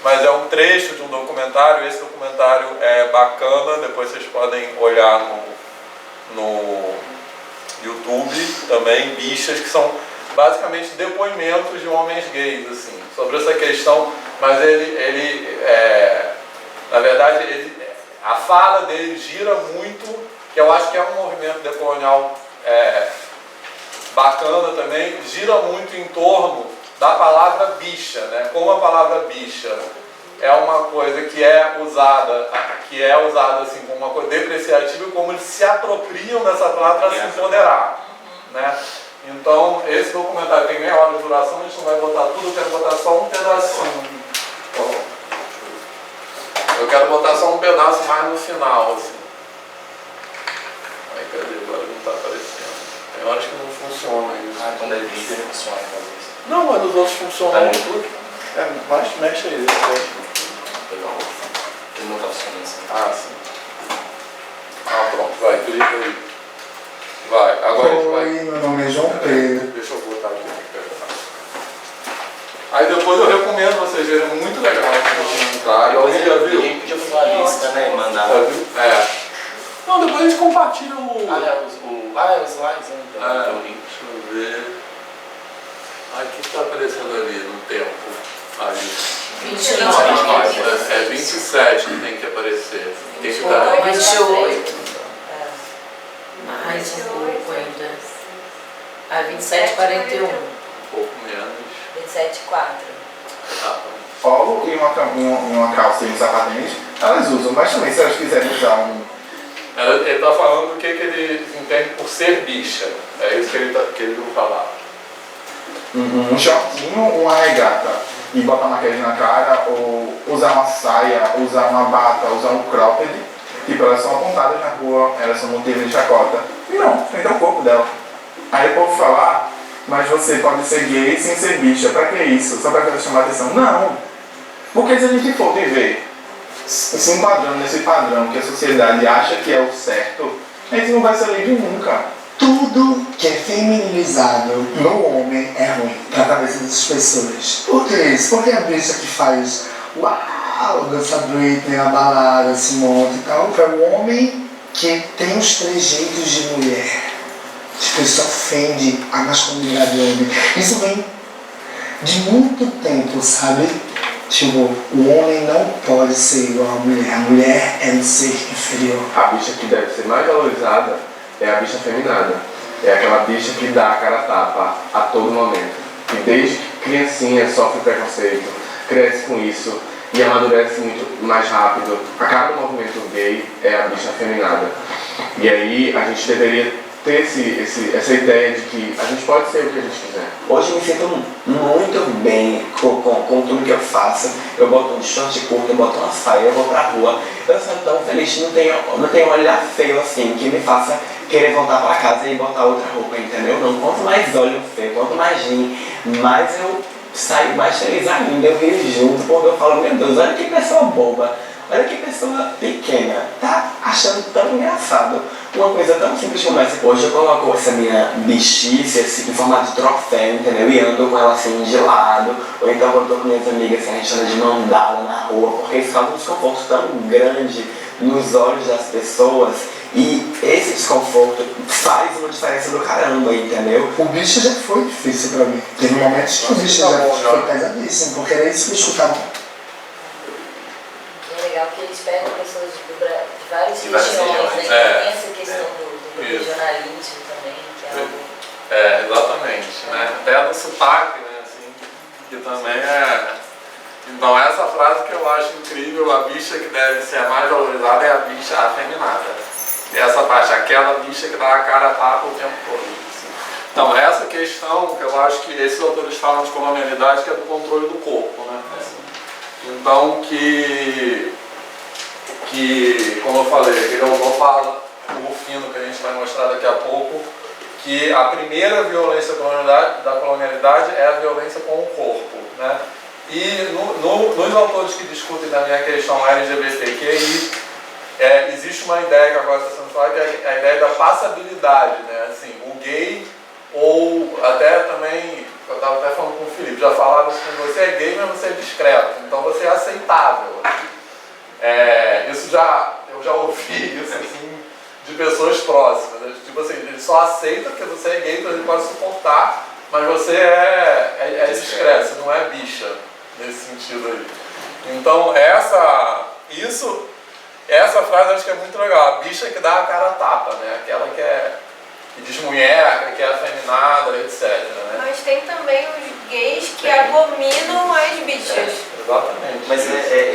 mas é um trecho de um documentário. Esse documentário é bacana, depois vocês podem olhar no YouTube também, Bichas, que são basicamente depoimentos de homens gays, assim, sobre essa questão, mas na verdade, a fala dele gira muito, que eu acho que é um movimento decolonial bacana também, gira muito em torno da palavra bicha, né? Como a palavra bicha é uma coisa que é usada assim como uma coisa depreciativa, e como eles se apropriam dessa palavra para se empoderar, né? Então, esse documentário tem meia hora de duração, a gente não vai botar tudo, eu quero botar só um pedacinho. Eu quero botar só um pedaço mais no final, assim. Aí, cadê? Agora não está aparecendo. Tem horas que não funciona isso. Quando é vídeo, não funciona, talvez. Não, mas os outros funcionam. Tá no YouTube? Mas mexe aí. Legal. Ele não está funcionando assim. Ah, sim. Pronto, vai, clica aí. Vai, agora a gente vai. Oi, meu nome é João Pedro. Deixa eu botar aqui. Aí depois eu recomendo vocês verem, muito legal esse documentário. Alguém já viu? A gente podia fazer uma lista, né? E mandar. Já viu? Não, depois a gente compartilha o os slides, né? Deixa eu ver. Aqui está aparecendo ali no tempo. Ali. 29. É 27 que tem que aparecer. Tem que estar. 28. Mais um pouco ainda. 27,41. Um pouco menos. 27,4. Polo e uma calça e um sapatinhos, elas usam, mas também se elas quiserem usar um... Ele está falando do que ele entende por ser bicha. É isso que ele viu falar. Um shortinho, uma regata e botar maquiagem na cara, ou usar uma saia, usar uma bata, usar um cropped, tipo, elas são apontadas na rua, elas são motivos de chacota. E não, frente ao corpo dela. Aí o povo fala, mas você pode ser gay sem ser bicha, pra que isso? Só pra chamar atenção? Não! Porque se a gente for viver se enquadrando nesse padrão que a sociedade acha que é o certo, a gente não vai ser livre nunca. tudo que é feminilizado no homem é ruim pra cabeça das pessoas. Por que isso? Porque a bicha que faz uau, dança Britney na balada, se monta e tal, é o homem que tem os trejeitos de mulher. Tipo, isso ofende a masculinidade do homem. Isso vem de muito tempo, sabe? Tipo, o homem não pode ser igual à mulher. A mulher é um ser inferior. A bicha que deve ser mais valorizada é a bicha feminada. É aquela bicha que dá a cara a tapa a todo momento. E desde criancinha sofre preconceito, cresce com isso e amadurece muito mais rápido. A cada movimento gay é a bicha feminada. E aí a gente deveria ter essa ideia de que a gente pode ser o que a gente quiser. Hoje eu me sinto muito bem com tudo que eu faço. Eu boto um short curto, eu boto uma saia, eu vou pra rua. Eu sou tão feliz, não tenho um olhar feio assim que me faça querer voltar pra casa e botar outra roupa, entendeu? Não, quanto mais olho feio, quanto mais gin, mais eu saio mais feliz ainda, eu rio junto, porque eu falo, meu Deus, olha que pessoa boba, olha que pessoa pequena, tá achando tão engraçado uma coisa tão simples como essa. Hoje eu coloco essa minha bichice assim, em formato de troféu, entendeu? E ando com ela assim de lado, ou então quando eu tô com minhas amigas assim, a gente anda de mão dada na rua, porque isso causa um desconforto tão grande nos olhos das pessoas. E esse desconforto faz uma diferença do caramba, entendeu? O bicho já foi difícil pra mim. Teve momentos que o bicho já foi pesadíssimo, porque era isso que eu escutava. É legal que eles pegam pessoas de várias De várias regiões, né? regiões. Tem essa questão do regionalismo também, que é algo... Exatamente, né? Até no sotaque, né? Assim, que também é... Então essa frase que eu acho incrível, a bicha que deve ser a mais valorizada é a bicha afeminada. E essa parte, aquela bicha que dá a cara a tapa o tempo todo. Assim. Então essa questão que eu acho que esses autores falam de colonialidade, que é do controle do corpo, né? Então que como eu falei, aquele autor fala, o Rufino, que a gente vai mostrar daqui a pouco, que a primeira violência da colonialidade é a violência com o corpo, né? E nos autores que discutem da minha questão LGBTQI, existe uma ideia que agora está sendo falada, que é a ideia da passabilidade, né? Assim, o gay, ou até também, eu estava até falando com o Felipe, já falaram assim, você é gay, mas você é discreto, então você é aceitável. Eu já ouvi isso assim, de pessoas próximas, né? Tipo assim, ele só aceita porque você é gay, então ele pode suportar, mas você é discreto, você não é bicha, nesse sentido aí. Então essa frase eu acho que é muito legal, a bicha que dá a cara a tapa, né? Aquela que desmunheca, que é afeminada, etc. Né? Mas tem também os gays que abominam as bichas. Exatamente. Mas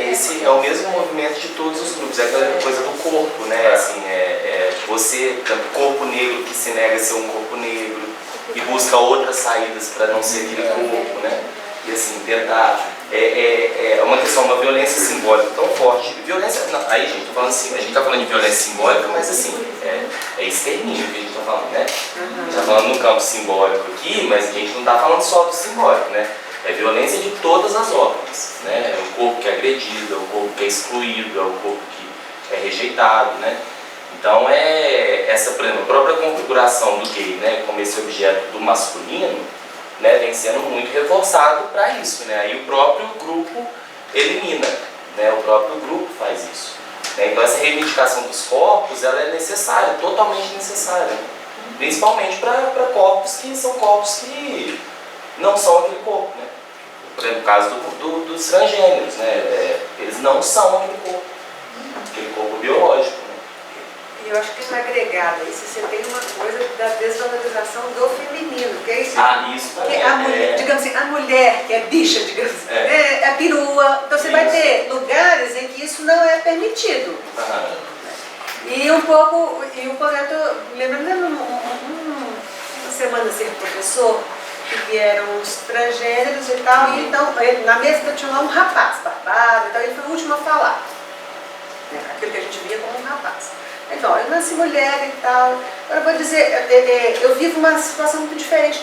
esse é o mesmo movimento de todos os grupos, é aquela coisa do corpo, né? Assim, você, corpo negro que se nega a ser um corpo negro e busca outras saídas para não ser aquele corpo, né? E assim, tentar... É uma questão, uma violência simbólica tão forte. Violência, não, aí gente, tô falando assim, a gente tá falando de violência simbólica, mas assim, é extermínio que a gente tá falando, né? A gente tá falando no campo simbólico aqui, mas a gente não tá falando só do simbólico, né? É violência de todas as ordens, né? É o corpo que é agredido, é o corpo que é excluído, é o corpo que é rejeitado, né? Então essa, por exemplo, a própria configuração do gay, né, como esse objeto do masculino, né, vem sendo muito reforçado para isso, né? Aí o próprio grupo elimina, né? O próprio grupo faz isso. Né? Então essa reivindicação dos corpos, ela é necessária, totalmente necessária, né? Principalmente para corpos que são corpos que não são aquele corpo, né? Por exemplo, o caso dos transgêneros, né? Eles não são aquele corpo biológico. E eu acho que no agregado aí, se você tem uma coisa da desvalorização do feminino, que é isso. Isso também. Porque a mulher, digamos assim, a mulher que é bicha, digamos assim, é perua. Então você vai ter lugares em que isso não é permitido. E um pouco, eu tô lembrando uma semana ser professor, que vieram uns transgêneros e tal, e então na mesa tinha lá um rapaz barbado, então ele foi o último a falar. Aquilo que a gente via como um rapaz. Então, eu nasci mulher e tal. Agora eu vou dizer, eu vivo uma situação muito diferente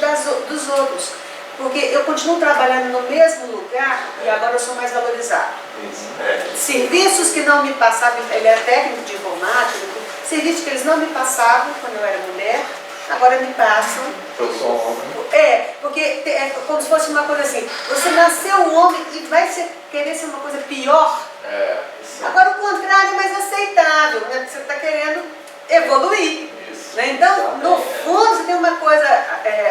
dos outros, porque eu continuo trabalhando no mesmo lugar e agora eu sou mais valorizada. Serviços que não me passavam, ele é técnico de informática, serviços que eles não me passavam quando eu era mulher, agora me passam. Eu sou homem. Porque é como se fosse uma coisa assim, você nasceu homem e vai querer ser uma coisa pior. Agora o contrário é mais aceitável, né? Porque você está querendo evoluir. Né? Então, no fundo, você tem uma coisa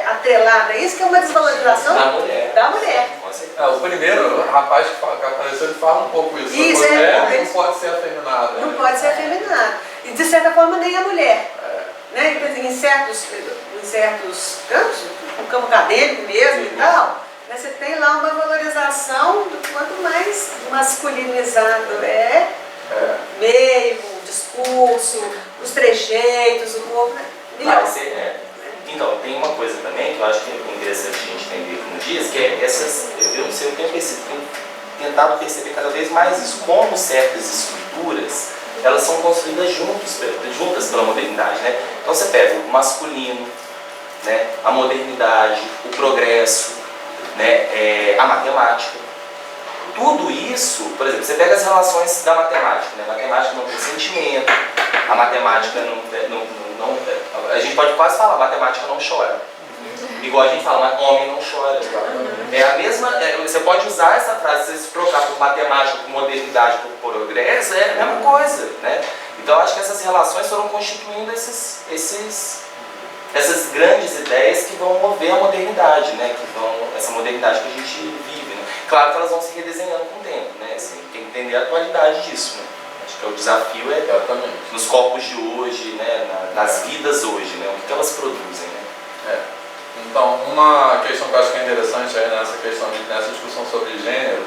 atrelada a isso, que é uma desvalorização da mulher. O primeiro rapaz que apareceu, ele fala um pouco isso. Isso, a mulher não pode ser afeminada. Não pode ser afeminada. E de certa forma nem a mulher. Né? Então, em certos campos, no campo acadêmico mesmo e tal, né? Você tem lá uma valorização do quanto mais masculinizado meio, o discurso, os trejeitos, o corpo, melhor. Então, tem uma coisa também que eu acho que é interessante a gente entender como diz, que é eu não sei, eu tenho tentado perceber cada vez mais isso, como certas estruturas, elas são construídas juntas pela modernidade, né? Então você pega o masculino, né, a modernidade, o progresso, né, a matemática. Tudo isso, por exemplo, você pega as relações da matemática, né? A matemática não tem sentimento, a matemática a gente pode quase falar, matemática não chora. Igual a gente fala, homem não chora. É a mesma, você pode usar essa frase, você se trocar por matemática, por modernidade, por progresso, é a mesma coisa, né? Então eu acho que essas relações foram constituindo essas grandes ideias que vão mover a modernidade, né? Essa modernidade que a gente vive, né? Claro que elas vão se redesenhando com o tempo, né? Assim, tem que entender a atualidade disso, né? Acho que o desafio nos corpos de hoje, né? Nas vidas hoje, né? O que elas produzem, né? Então, uma questão que eu acho que é interessante aí nessa discussão sobre gênero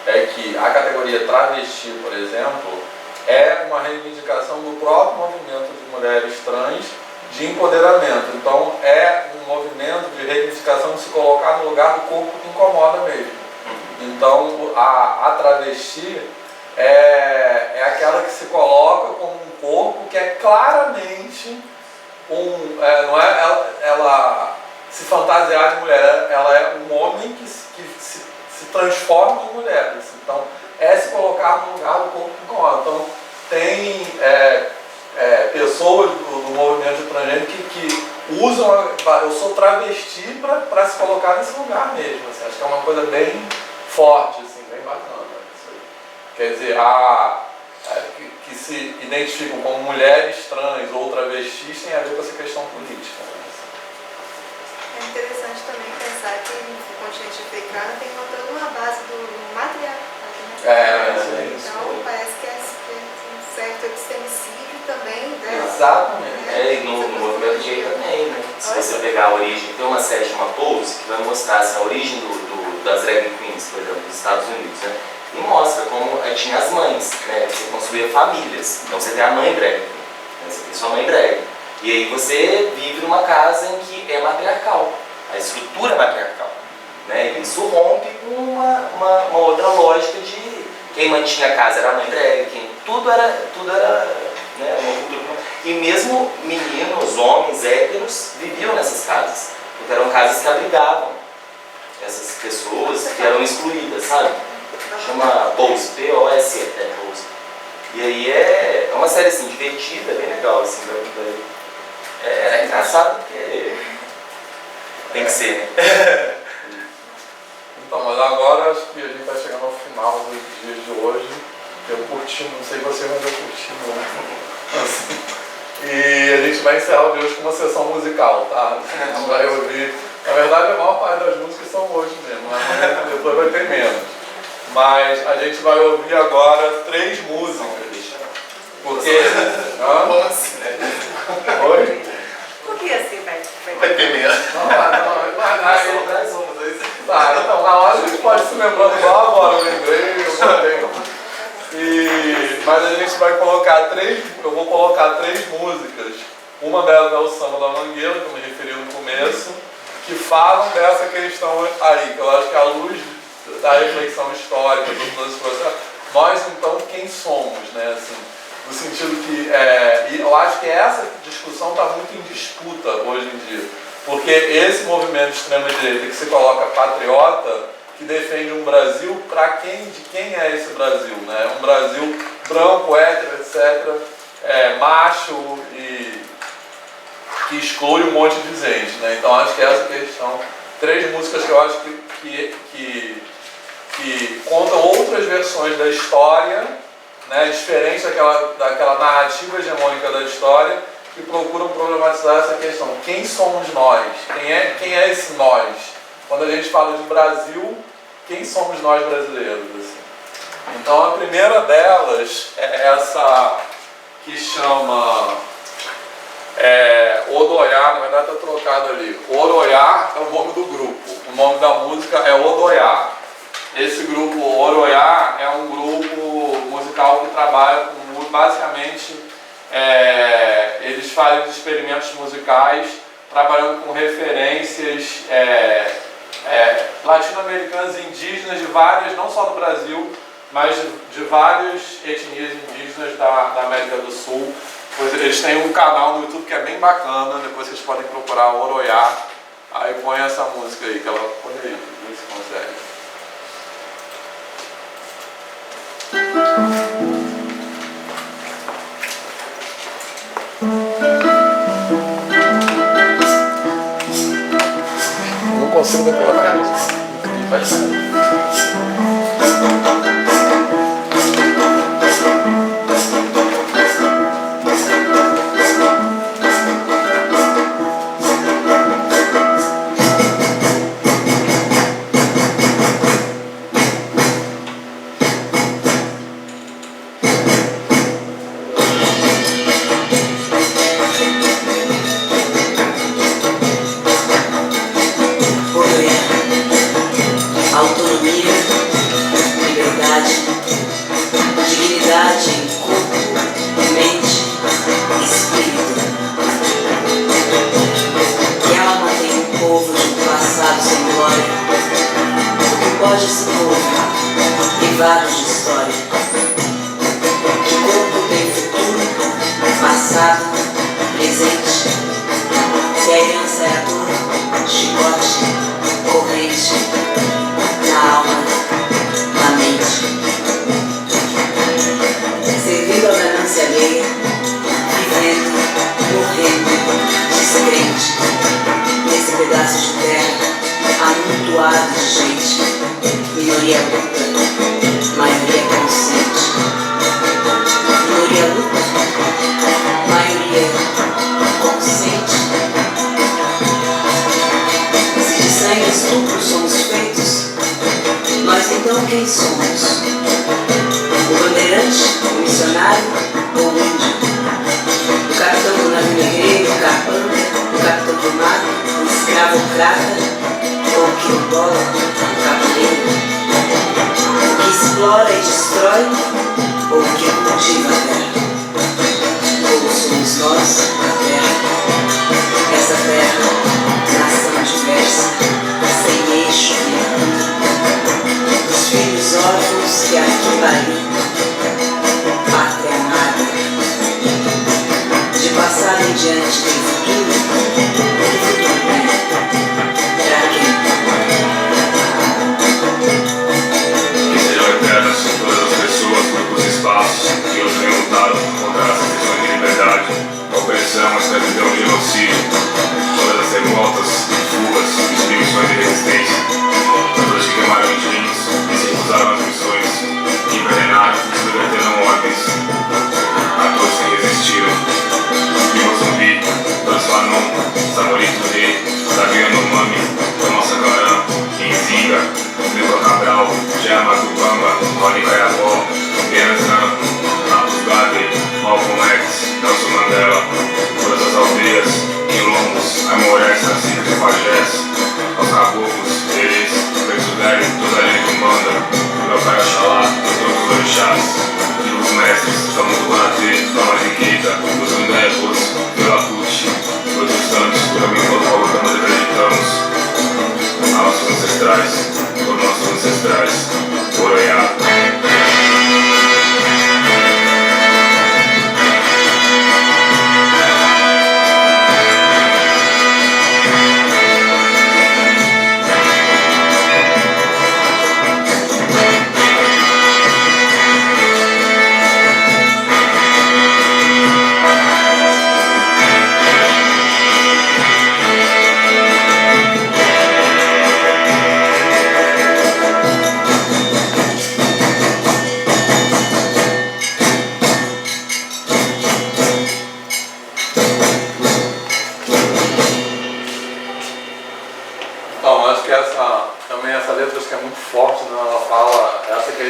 é que a categoria travesti, por exemplo, é uma reivindicação do próprio movimento de mulheres trans de empoderamento. Então, é um movimento de reivindicação de se colocar no lugar do corpo que incomoda mesmo. Então, a travesti é aquela que se coloca como um corpo que é claramente não é ela se fantasiar de mulher, ela é um homem que se transforma em mulher. Então, se colocar no lugar do corpo que incomoda. Então, tem pessoas do movimento de transgênero que usam, eu sou travesti para se colocar nesse lugar mesmo. Assim, acho que é uma coisa bem forte, assim, bem bacana. Assim. Quer dizer, que se identificam como mulheres trans ou travestis tem a ver com essa questão política. Né? É interessante também pensar que o continente africano tem toda uma base do matriarcado, né? Então parece que é um certo epistemicídio também, né? Exatamente. E no movimento gay também, né? Se você pegar a origem, tem uma série chamada Pose, que vai mostrar assim, a origem das drag queens, por exemplo, dos Estados Unidos, né? E mostra como tinha as mães, né? Você construía famílias. Então você tem a mãe drag, né? Você tem sua mãe drag. E aí você vive numa casa em que é matriarcal, a estrutura é matriarcal, né? E isso rompe com uma outra lógica de quem mantinha a casa era a mãe drag, tudo era né, uma cultura. E mesmo meninos, homens, héteros, viviam nessas casas, porque eram casas que abrigavam essas pessoas que eram excluídas, sabe? Chama Pose, P-O-S-E, Pose. E aí é uma série assim, divertida, bem legal, assim, é engraçado porque tem que ser, né? Então, mas agora acho que a gente vai chegando ao final dos dias de hoje. Eu curti, não sei você, mas eu curti muito. Assim. E a gente vai encerrar o de hoje com uma sessão musical, tá? A gente vai ouvir. Na verdade, a maior parte das músicas são hoje mesmo, né? Depois vai ter menos. Mas a gente vai ouvir agora 3 músicas. Porque. Oi? Por que assim vai ter menos? Então, na hora a gente pode se lembrando igual agora, eu lembrei, eu botei. Mas a gente vai colocar eu vou colocar 3 músicas. Uma delas é o Samba da Mangueira, que eu me referi no começo, que falam dessa questão aí, que eu acho que à luz da reflexão histórica, de todo esse processo, nós então quem somos, né? Assim, no sentido que, e eu acho que essa discussão está muito em disputa hoje em dia, porque esse movimento de extrema-direita que se coloca patriota, que defende um Brasil, de quem é esse Brasil, né? Um Brasil branco, hétero, etc., macho e que exclui um monte de gente, né? Então acho que essa questão, 3 músicas que eu acho que contam outras versões da história, né, diferente daquela narrativa hegemônica da história, que procuram problematizar essa questão. Quem somos nós? Quem é esse nós? Quando a gente fala de Brasil, quem somos nós brasileiros? Assim? Então a primeira delas é essa que chama Odoiá, na verdade está trocado ali. Oroiá é o nome do grupo, o nome da música é Odoiá. Esse grupo Oroiá é um grupo musical que trabalha com, basicamente, eles fazem experimentos musicais trabalhando com referências latino-americanas e indígenas de várias, não só do Brasil, mas de várias etnias indígenas da América do Sul. Eles têm um canal no YouTube que é bem bacana, depois vocês podem procurar Oroiá, aí põe essa música aí, que ela põe aí, vê se consegue. Não consigo decorar isso. Vai ser.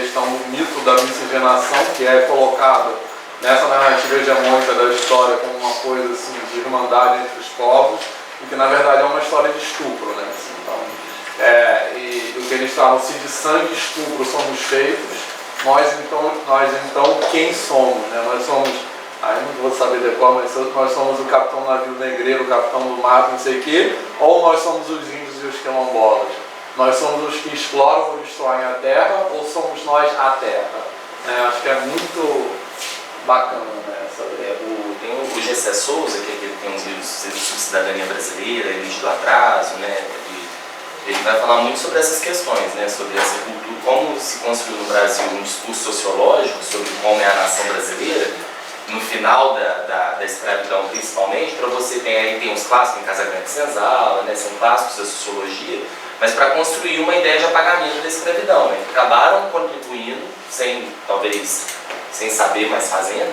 questão do mito da miscigenação, que é colocado nessa narrativa hegemônica da história como uma coisa assim, de irmandade entre os povos, e que na verdade é uma história de estupro, né? Assim, então, e o que eles falam, se de sangue e estupro somos feitos, nós então quem somos? Né? Nós somos, aí não vou saber decor, mas nós somos o capitão navio negreiro, o capitão do mato, não sei o quê, ou nós somos os índios e os quilombolas? Nós somos os que exploram ou destroem a terra, ou somos nós a terra? Acho que é muito bacana, né, essa ideia. Tem o Gessé Souza, que tem uns livros sobre cidadania brasileira, Elite do Atraso, né? Ele vai falar muito sobre essas questões, né? Sobre essa cultura, como se construiu no Brasil um discurso sociológico sobre como é a nação brasileira, no final da escravidão principalmente, para você tem uns clássicos em Casagrande Senzala, né? São clássicos da sociologia, mas para construir uma ideia de apagamento da escravidão, né? Que acabaram contribuindo, talvez sem saber, mas fazendo,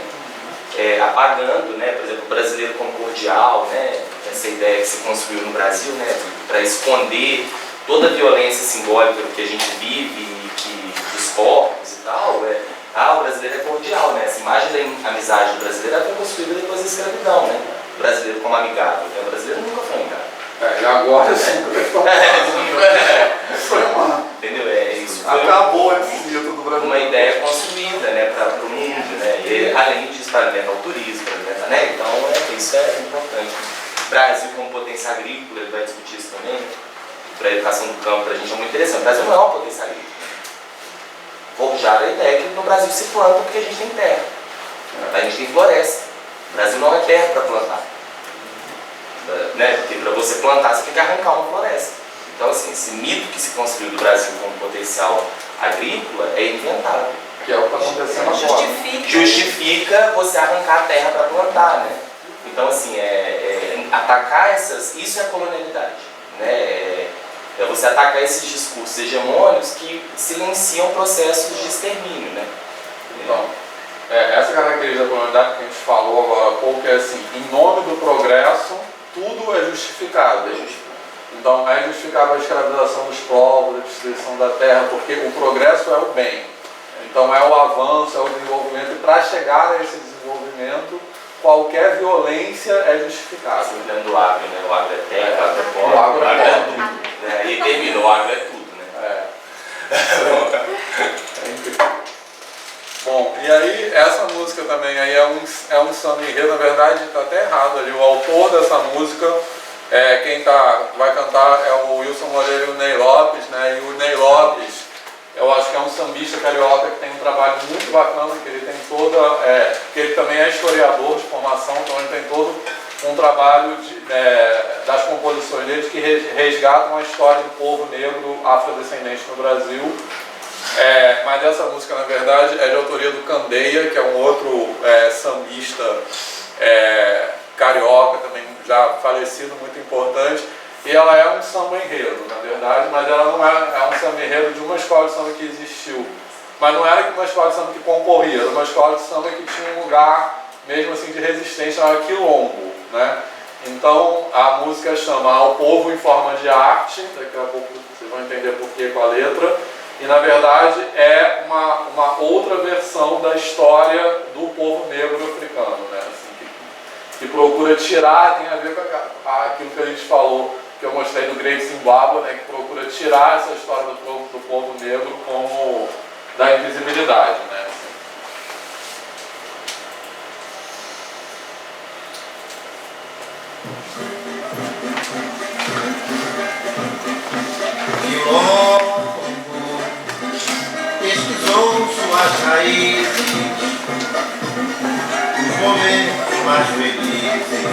apagando, né? Por exemplo, o brasileiro como cordial, né? Essa ideia que se construiu no Brasil, né? Para esconder toda a violência simbólica que a gente vive, dos corpos e tal, o brasileiro é cordial, né? Essa imagem da amizade do brasileiro foi construída depois da escravidão, né? O brasileiro como amigável, né? O brasileiro nunca foi amigável. E agora sim, foi uma. Entendeu? Isso acabou esse mito do Brasil. Uma ideia construída, né, para o mundo, né? E, além disso, para alimentar o turismo, né? Então, isso é importante. O Brasil, como potência agrícola, ele vai discutir isso também. Para a educação do campo, para a gente é muito interessante. O Brasil não é uma potência agrícola. Vou já a ideia que no Brasil se planta porque a gente tem terra. A gente tem floresta. O Brasil não é terra para plantar. Né? Porque para você plantar, você tem que arrancar uma floresta. Então, assim, esse mito que se construiu do Brasil como potencial agrícola é inventado. Que é o que está acontecendo agora. Justifica você arrancar a terra para plantar, né? Então, assim, atacar isso é colonialidade, né? É você atacar esses discursos hegemônicos que silenciam processos de extermínio, né? Então, essa característica da colonialidade que a gente falou agora há pouco é assim, em nome do progresso, tudo é justificado. Então, é justificável a escravização dos povos, a destruição da terra, porque o progresso é o bem. Então, é o avanço, é o desenvolvimento, e para chegar a esse desenvolvimento, qualquer violência é justificada. Você me lembra do agro, né? O agro é terra, o agro é pobre, o agro é tudo. Né? E terminou, o agro é tudo, né? Bom, e aí essa música também aí é um samba enredo, na verdade está até errado ali, o autor dessa música, quem vai cantar é o Wilson Moreira e o Ney Lopes, né? E o Ney Lopes, eu acho que é um sambista carioca que tem um trabalho muito bacana, que ele tem que ele também é historiador de formação, então ele tem todo um trabalho das composições dele que resgatam a história do povo negro afrodescendente no Brasil. Mas essa música, na verdade, é de autoria do Candeia, que é um outro sambista carioca, também já falecido, muito importante. E ela é um samba enredo, na verdade, mas ela não é um samba enredo de uma escola de samba que existiu. Mas não era uma escola de samba que concorria, era uma escola de samba que tinha um lugar, mesmo assim, de resistência, era quilombo, né? Então, a música chama Ao Povo em Forma de Arte, daqui a pouco vocês vão entender por que com a letra. E, na verdade, é uma outra versão da história do povo negro africano, né? Assim, que procura tirar, tem a ver com aquilo que a gente falou, que eu mostrei do Great Zimbabwe, né? Que procura tirar essa história do povo negro como da invisibilidade, né? Pesquisou suas raízes, os momentos mais felizes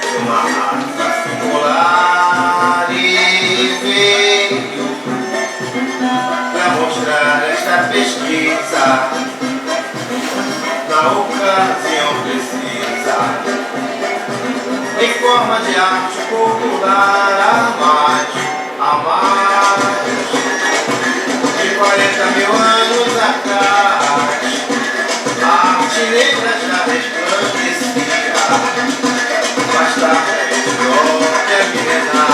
de uma raça singular e veio para mostrar esta pesquisa na ocasião precisa, em forma de arte popular a mais de 40 mil anos atrás, a arte negra já resplandecia, bastava própria milenar.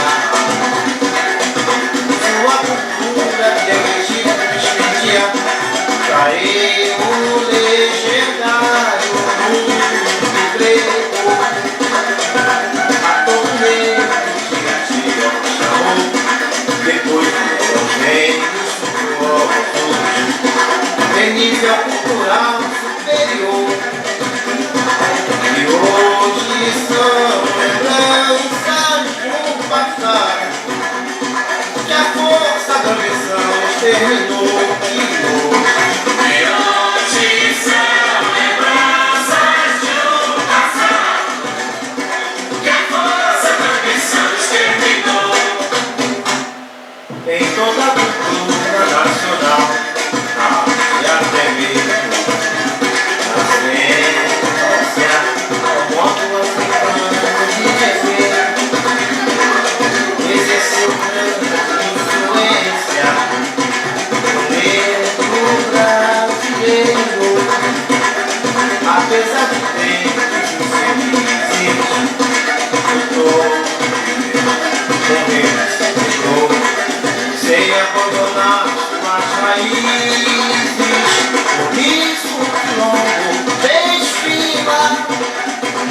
Sua cultura deu Egito potencial cultural superior. E hoje são lembranças do passado, que a força da ambição exterminou. E hoje são lembranças do passado, que a força da ambição exterminou. Em toda a cultura nacional, e até mesmo na ciência, o modo africano de viver exerceu grande influência no negro brasileiro. Apesar de tempos infelizes, lutou, morreu, sem abandonar suas raízes. Por isso o quilombo desfila,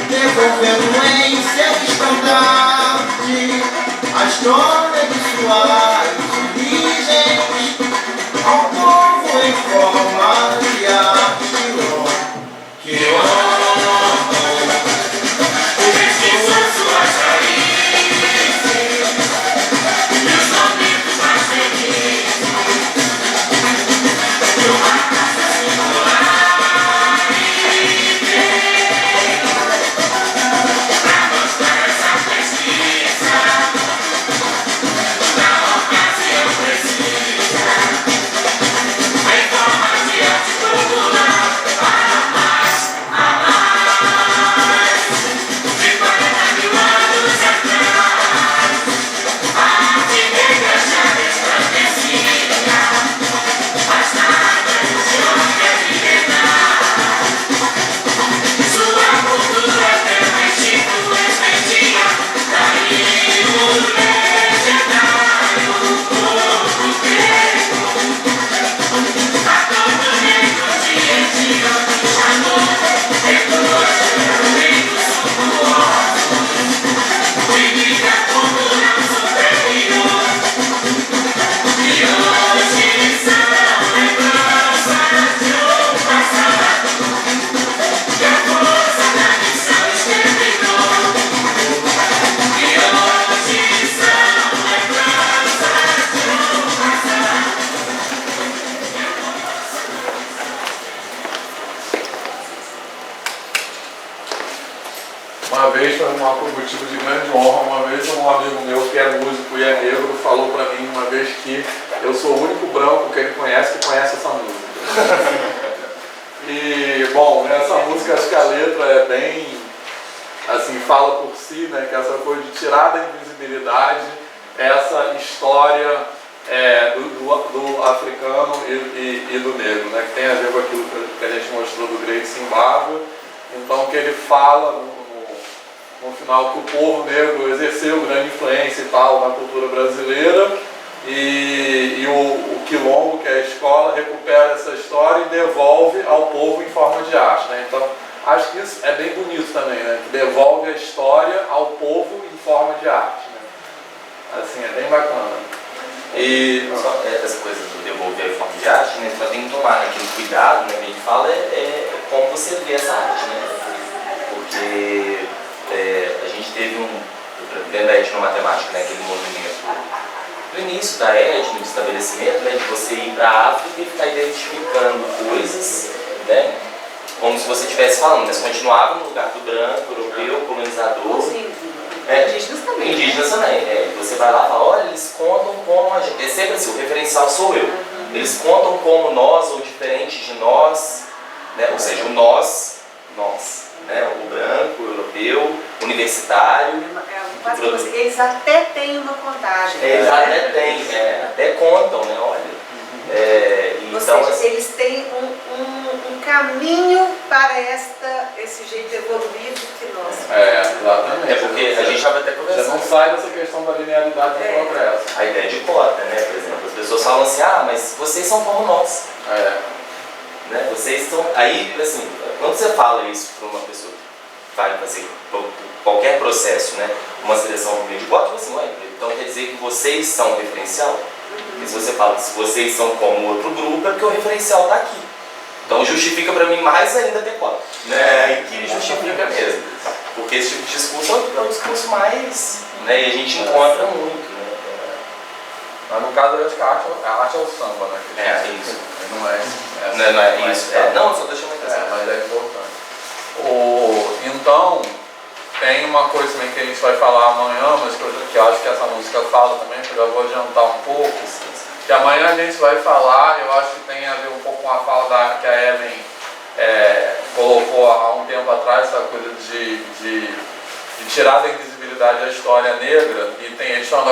devolvendo em seu estandarte a história de suas origens ao povo em forma de arte. Quilombo, pesquisa suas raízes e os momentos mais felizes de uma casa singular e bem, pra mostrar essa pesquisa na ocasião precisa, em forma de arte popular, para mais, a mais de 40 mil anos atrás. A arte negra já resplandecia, mas nada de onde é milenar. Sua cultura até mais Egito expandia, daí o legendário povo grego. A todo negro de Etiópia chamou, reconheceu negros suntuosos, de vida cultural superior. E hoje são lembranças de um passado, que a força da missão exterminou. E hoje são lembranças de um passado. Uma vez foi um motivo de grande honra. Uma vez um amigo meu que é músico e é negro falou pra mim uma vez que eu sou o único branco que ele conhece que conhece essa música. E bom, nessa música acho que a letra é bem assim, fala por si, né, que essa coisa de tirar da invisibilidade essa história do africano e do negro, né, que tem a ver com aquilo que a gente mostrou do Great Zimbabwe. Então que ele fala no final que o povo negro exerceu grande influência e tal na cultura brasileira, e o quilombo, que é a escola, recupera essa história e devolve ao povo em forma de arte, né? Então acho que isso é bem bonito também, né? Que devolve a história ao povo em forma de arte, né? Assim, é bem bacana. E só essa coisa do devolver a forma de arte, né? Só tem que tomar aquele cuidado, né? Que a gente fala como você vê essa arte, né? Porque a gente teve dentro da etnomatemática, né, aquele movimento no início da etno, do estabelecimento, né, de você ir para a África e ficar identificando coisas, né, como se você estivesse falando, mas continuava no lugar do branco, europeu, colonizador. Indígenas também. Indígenas também. Você vai lá e fala, olha, eles contam como a gente. É sempre assim, o referencial sou eu. Eles contam como nós, ou diferente de nós, né, ou seja, o nós, né, o branco, o europeu, universitário. Eles até têm uma contagem. Eles até têm, até contam, né? Olha. Ou Então, seja, eles têm um caminho para esse jeito evoluído que nós. Exatamente. É porque a gente estava até conversando. Você não sai dessa questão da linearidade do progresso. A ideia de cota, né? Por exemplo, as pessoas falam assim, mas vocês são como nós. Né? Vocês são. Aí, assim, quando você fala isso para uma pessoa que vai fazer qualquer processo, né? Uma seleção por meio de cota, assim, então quer dizer que vocês são referencial? Porque se você fala que se vocês são como outro grupo, é porque o referencial está aqui. Então justifica para mim mais ainda ter cota, né? E que justifica mesmo. Porque esse tipo de discurso é um discurso mais, né? E a gente encontra muito, né? Mas no caso eu acho que a arte é o samba, né? É isso. Não é isso. Não, só deixa eu atenção. Mas é importante. Então, tem uma coisa também que a gente vai falar amanhã, mas que eu acho que essa música fala também, que eu já vou adiantar um pouco. Que amanhã a gente vai falar, eu acho que tem a ver um pouco com a fala que a Ellen colocou há um tempo atrás, essa coisa de tirar da invisibilidade a história negra, e tem a questão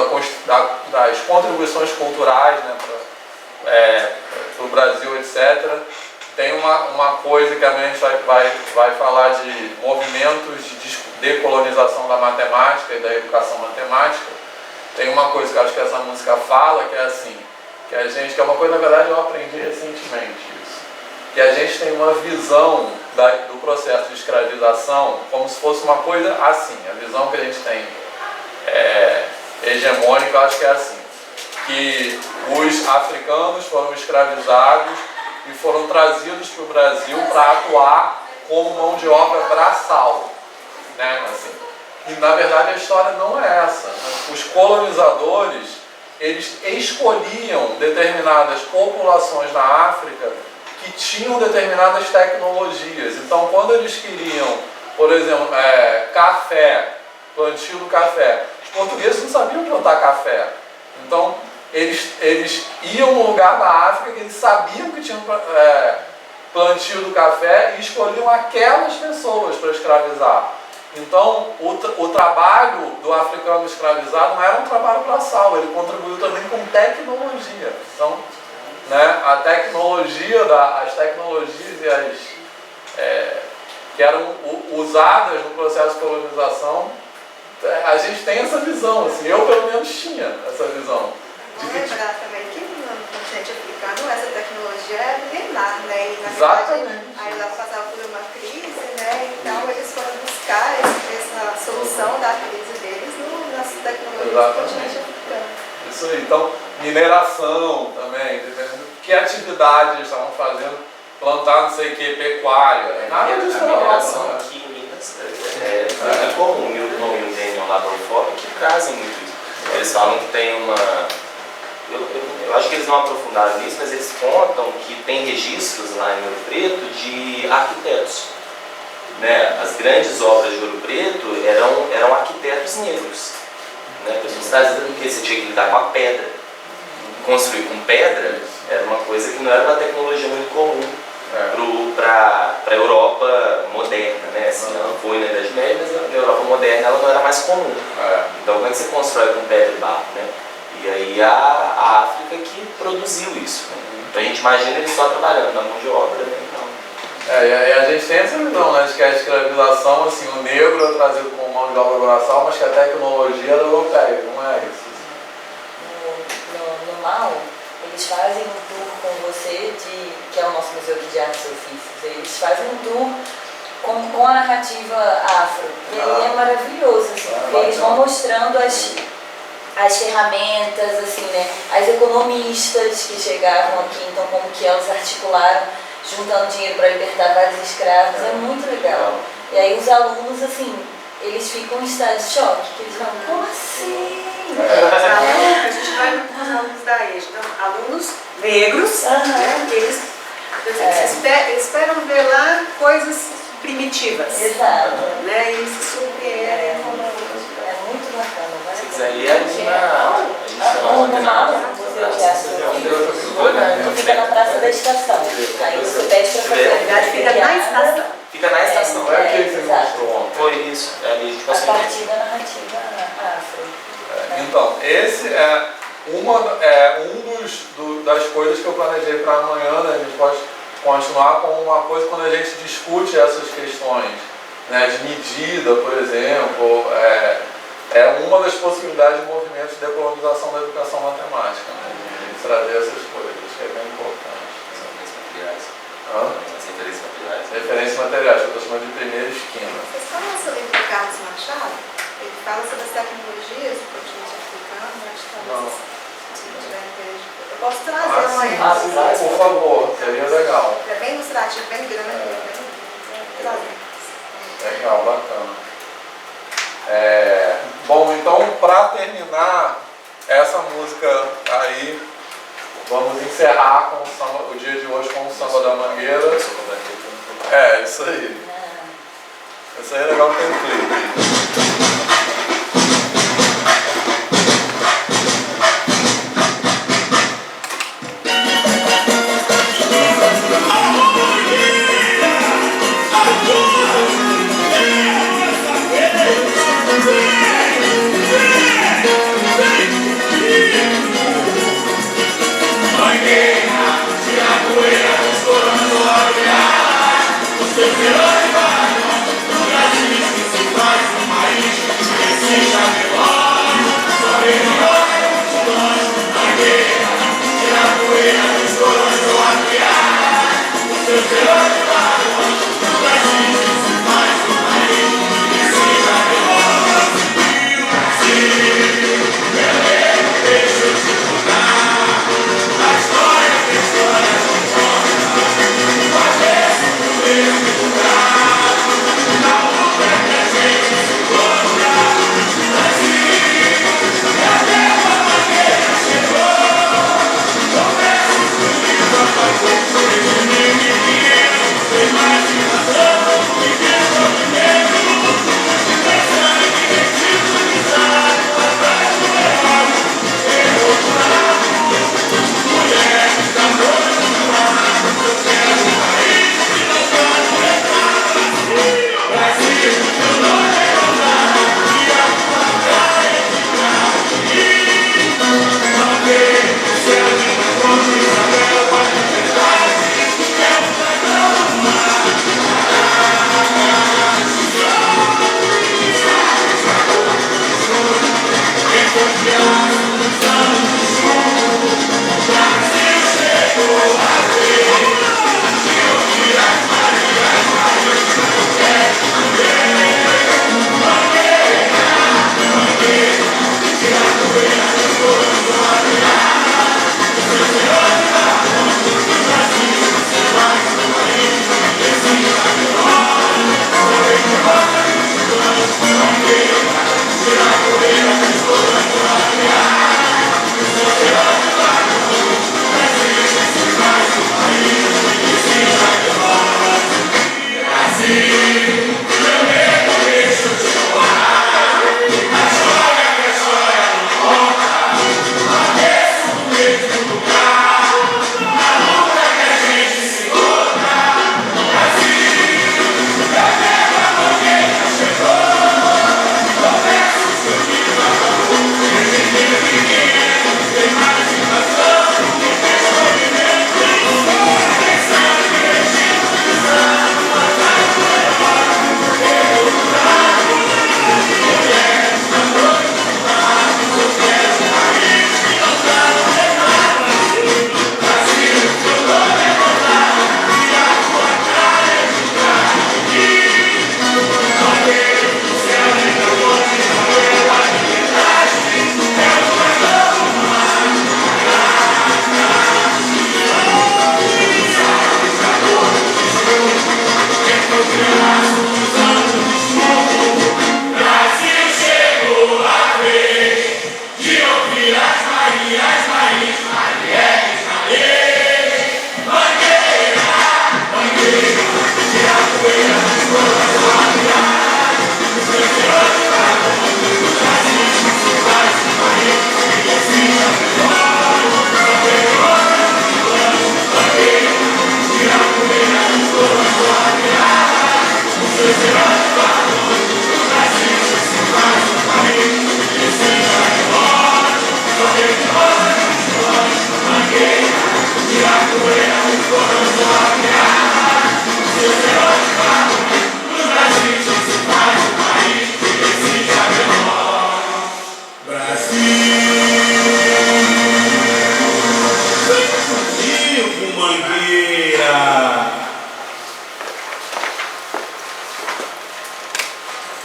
das contribuições culturais, né, para o Brasil, etc. Tem uma coisa que amanhã a gente vai falar de movimentos de decolonização da matemática e da educação matemática. Tem uma coisa que eu acho que essa música fala, que é assim, que é uma coisa, na verdade, eu aprendi recentemente isso, que a gente tem uma visão do processo de escravização como se fosse uma coisa assim, a visão que a gente tem hegemônica, eu acho que é assim, que os africanos foram escravizados e foram trazidos para o Brasil para atuar como mão de obra braçal, né? Assim, e na verdade a história não é essa, né? Os colonizadores, eles escolhiam determinadas populações na África que tinham determinadas tecnologias. Então, quando eles queriam, por exemplo, café, plantio do café, os portugueses não sabiam plantar café. Então, eles iam no lugar da África que eles sabiam que tinham plantio do café e escolhiam aquelas pessoas para escravizar. Então, o trabalho do africano escravizado não era um trabalho braçal, ele contribuiu também com tecnologia. Então, né, as tecnologias que eram usadas no processo de colonização, a gente tem essa visão, assim, eu pelo menos tinha essa visão. Vamos lembrar também que no continente africano essa tecnologia é milenar, né? E, na exatamente. Verdade, aí lá passava por uma crise, né? Então eles foram buscar essa solução da crise deles nas tecnologias do continente africano. Isso aí. Então, mineração também, dependendo que atividade eles estavam fazendo, plantar não sei o que, pecuária, nada disso. A mineração aqui em Minas é comum, o Milton e o Daniel lá do Ufórum que trazem muito isso. Eles falam que tem uma... Eu acho que eles não aprofundaram nisso, mas eles contam que tem registros lá em Ouro Preto de arquitetos. Né? As grandes obras de Ouro Preto eram arquitetos negros. Né? A pessoa está dizendo que você tinha que lidar com a pedra. Construir com pedra era uma coisa que não era uma tecnologia muito comum para a Europa moderna. Né? Assim, ela foi na Idade Média, mas na Europa moderna ela não era mais comum. Então, como é que você constrói com pedra e barro? Né? E aí a África que produziu isso. Né? Então a gente imagina eles só trabalhando na mão de obra. Né? Então... e a gente tem essa visão, né, de que a escravização, assim, o negro é trazido como mão de obra braçal, mas que a tecnologia era europeia, não é isso? No MAU, eles fazem um tour com você, que é o nosso Museu de Artes e Ofícios, eles fazem um tour com a narrativa afro, e aí é maravilhoso, assim, porque eles vão mostrando as ferramentas, assim, né, as economistas que chegavam aqui, então como que elas articularam, juntando dinheiro para libertar vários escravos, é muito legal. E aí os alunos, assim, eles ficam em estado de choque, que eles falam, como assim? A gente vai com os alunos da EJA, então, alunos negros, né, eles esperam ver lá coisas primitivas. Exato. Né, e eles se surpreendem. É muito bacana. Se quiser ir ali fica na Praça da Estação. Aí você pede para fazer. Fica na estação. Fica na estação. É aquele que você mostrou ontem. Foi isso. A partir da narrativa afro. Então, esse é das coisas que eu planejei para amanhã, né? A gente pode continuar com uma coisa quando a gente discute essas questões, né, de medida, por exemplo, é uma das possibilidades de movimentos de decolonização da educação matemática, né, de trazer essas coisas, que é bem importante. Referências materiais. Referências materiais, que eu estou chamando de primeira esquina. Vocês falam sobre o livro do Carlos Machado? Ele fala sobre as tecnologias do continente africano, acho que talvez se tiver interesse. posso trazer amanhã. Por favor, seria legal. É bem ilustrativo, bem grande. Legal, bacana. Bom, então para terminar essa música aí, vamos encerrar com o dia de hoje com o Samba da Mangueira. Isso aí. Isso aí é legal que tem um clipe.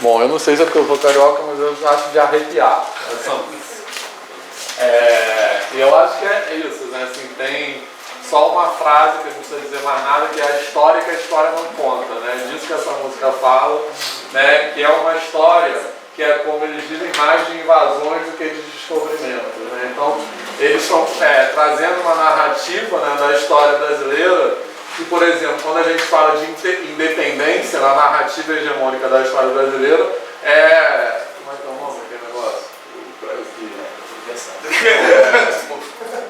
Bom, eu não sei se é porque eu sou carioca, mas eu acho de arrepiar essa música. E eu acho que é isso, né? Assim, tem só uma frase que a gente não precisa dizer mais nada, que é a história que a história não conta, né? Disso que essa música fala, né? Que é uma história que é, como eles dizem, mais de invasões do que de descobrimentos, né? Então, eles estão trazendo uma narrativa, né, da história brasileira, que, por exemplo, quando a gente fala de independência na narrativa hegemônica da história brasileira, como é que é o nome daquele negócio?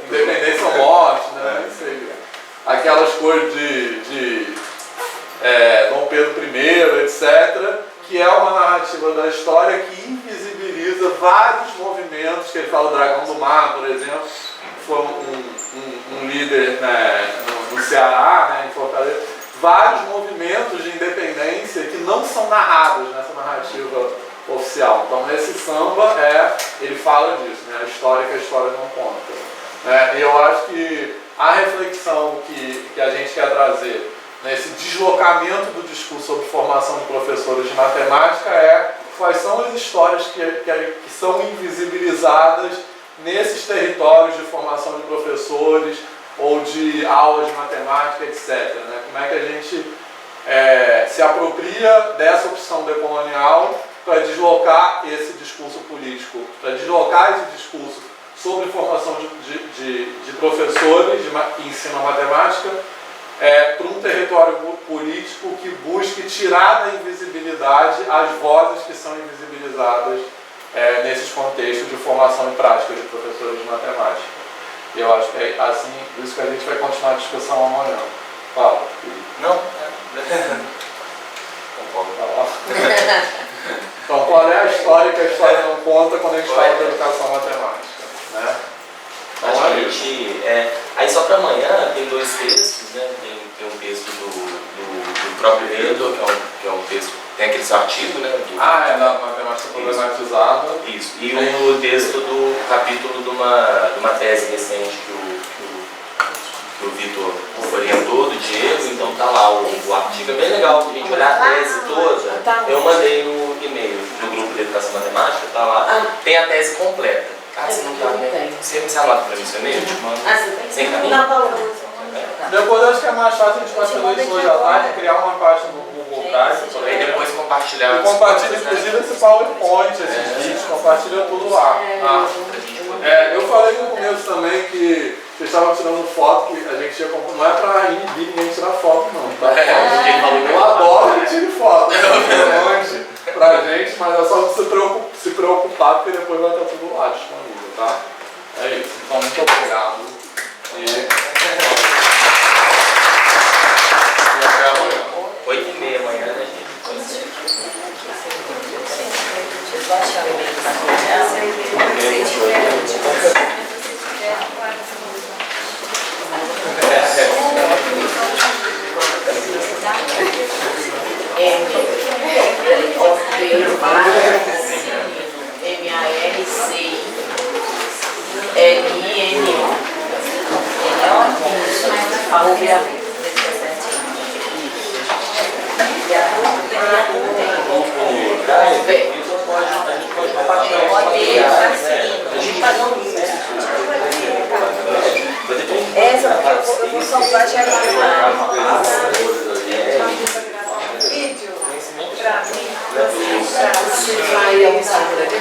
Independência ou morte, né? Nem sei. Aquelas coisas de Dom Pedro I, etc., que é uma narrativa da história que invisibiliza vários movimentos, que ele fala o Dragão do Mar, por exemplo, que foi um líder, né, no Ceará, né, em Fortaleza, vários movimentos de independência que não são narrados nessa narrativa oficial. Então, nesse samba, ele fala disso, né, a história que a história não conta. E eu acho que a reflexão que a gente quer trazer nesse deslocamento do discurso sobre formação de professores de matemática quais são as histórias que são invisibilizadas nesses territórios de formação de professores ou de aulas de matemática, etc. Né? Como é que a gente se apropria dessa opção decolonial para deslocar esse discurso político, para deslocar esse discurso sobre formação de professores que ensinam matemática para um território político que busque tirar da invisibilidade as vozes que são invisibilizadas nesses contextos de formação e prática de professores de matemática. E eu acho que é assim, por isso que a gente vai continuar a discussão amanhã. Fala. Não? Então, qual é a história que a história não conta quando a gente fala de educação matemática? Né? Acho que a gente, aí só para amanhã tem dois textos, né? Tem um texto do próprio Redor, que é um texto, tem aquele seu artigo, né? Na matemática problematizada. Isso. E um texto do capítulo de uma tese recente que o Vitor orientou, do Diego, então tá lá o artigo, é bem legal, a gente olhar a tese toda. Eu mandei no e-mail no grupo de educação matemática, tá lá, tem a tese completa. Você não tá, né? Você anota para mim seu e-mail? Sem caminho? Depois acho que é mais fácil a gente pode fazer isso hoje à tarde, criar uma página no Google Drive. E depois compartilhar. E compartilha inclusive esse PowerPoint, esses vídeos, compartilha tudo lá. Eu falei no começo também que vocês estavam tirando foto, que a gente tinha comprado, não é para inibir ninguém tirar foto não, tá? Eu adoro que tire foto, longe pra gente, mas é só não se preocupar, porque depois vai estar tudo lá disponível, tá? É isso, então muito obrigado. E até amanhã. 8h30 amanhã, né, gente? Essa, porque eu vou salvar já vídeo pra mim, você vai almoçar por aqui?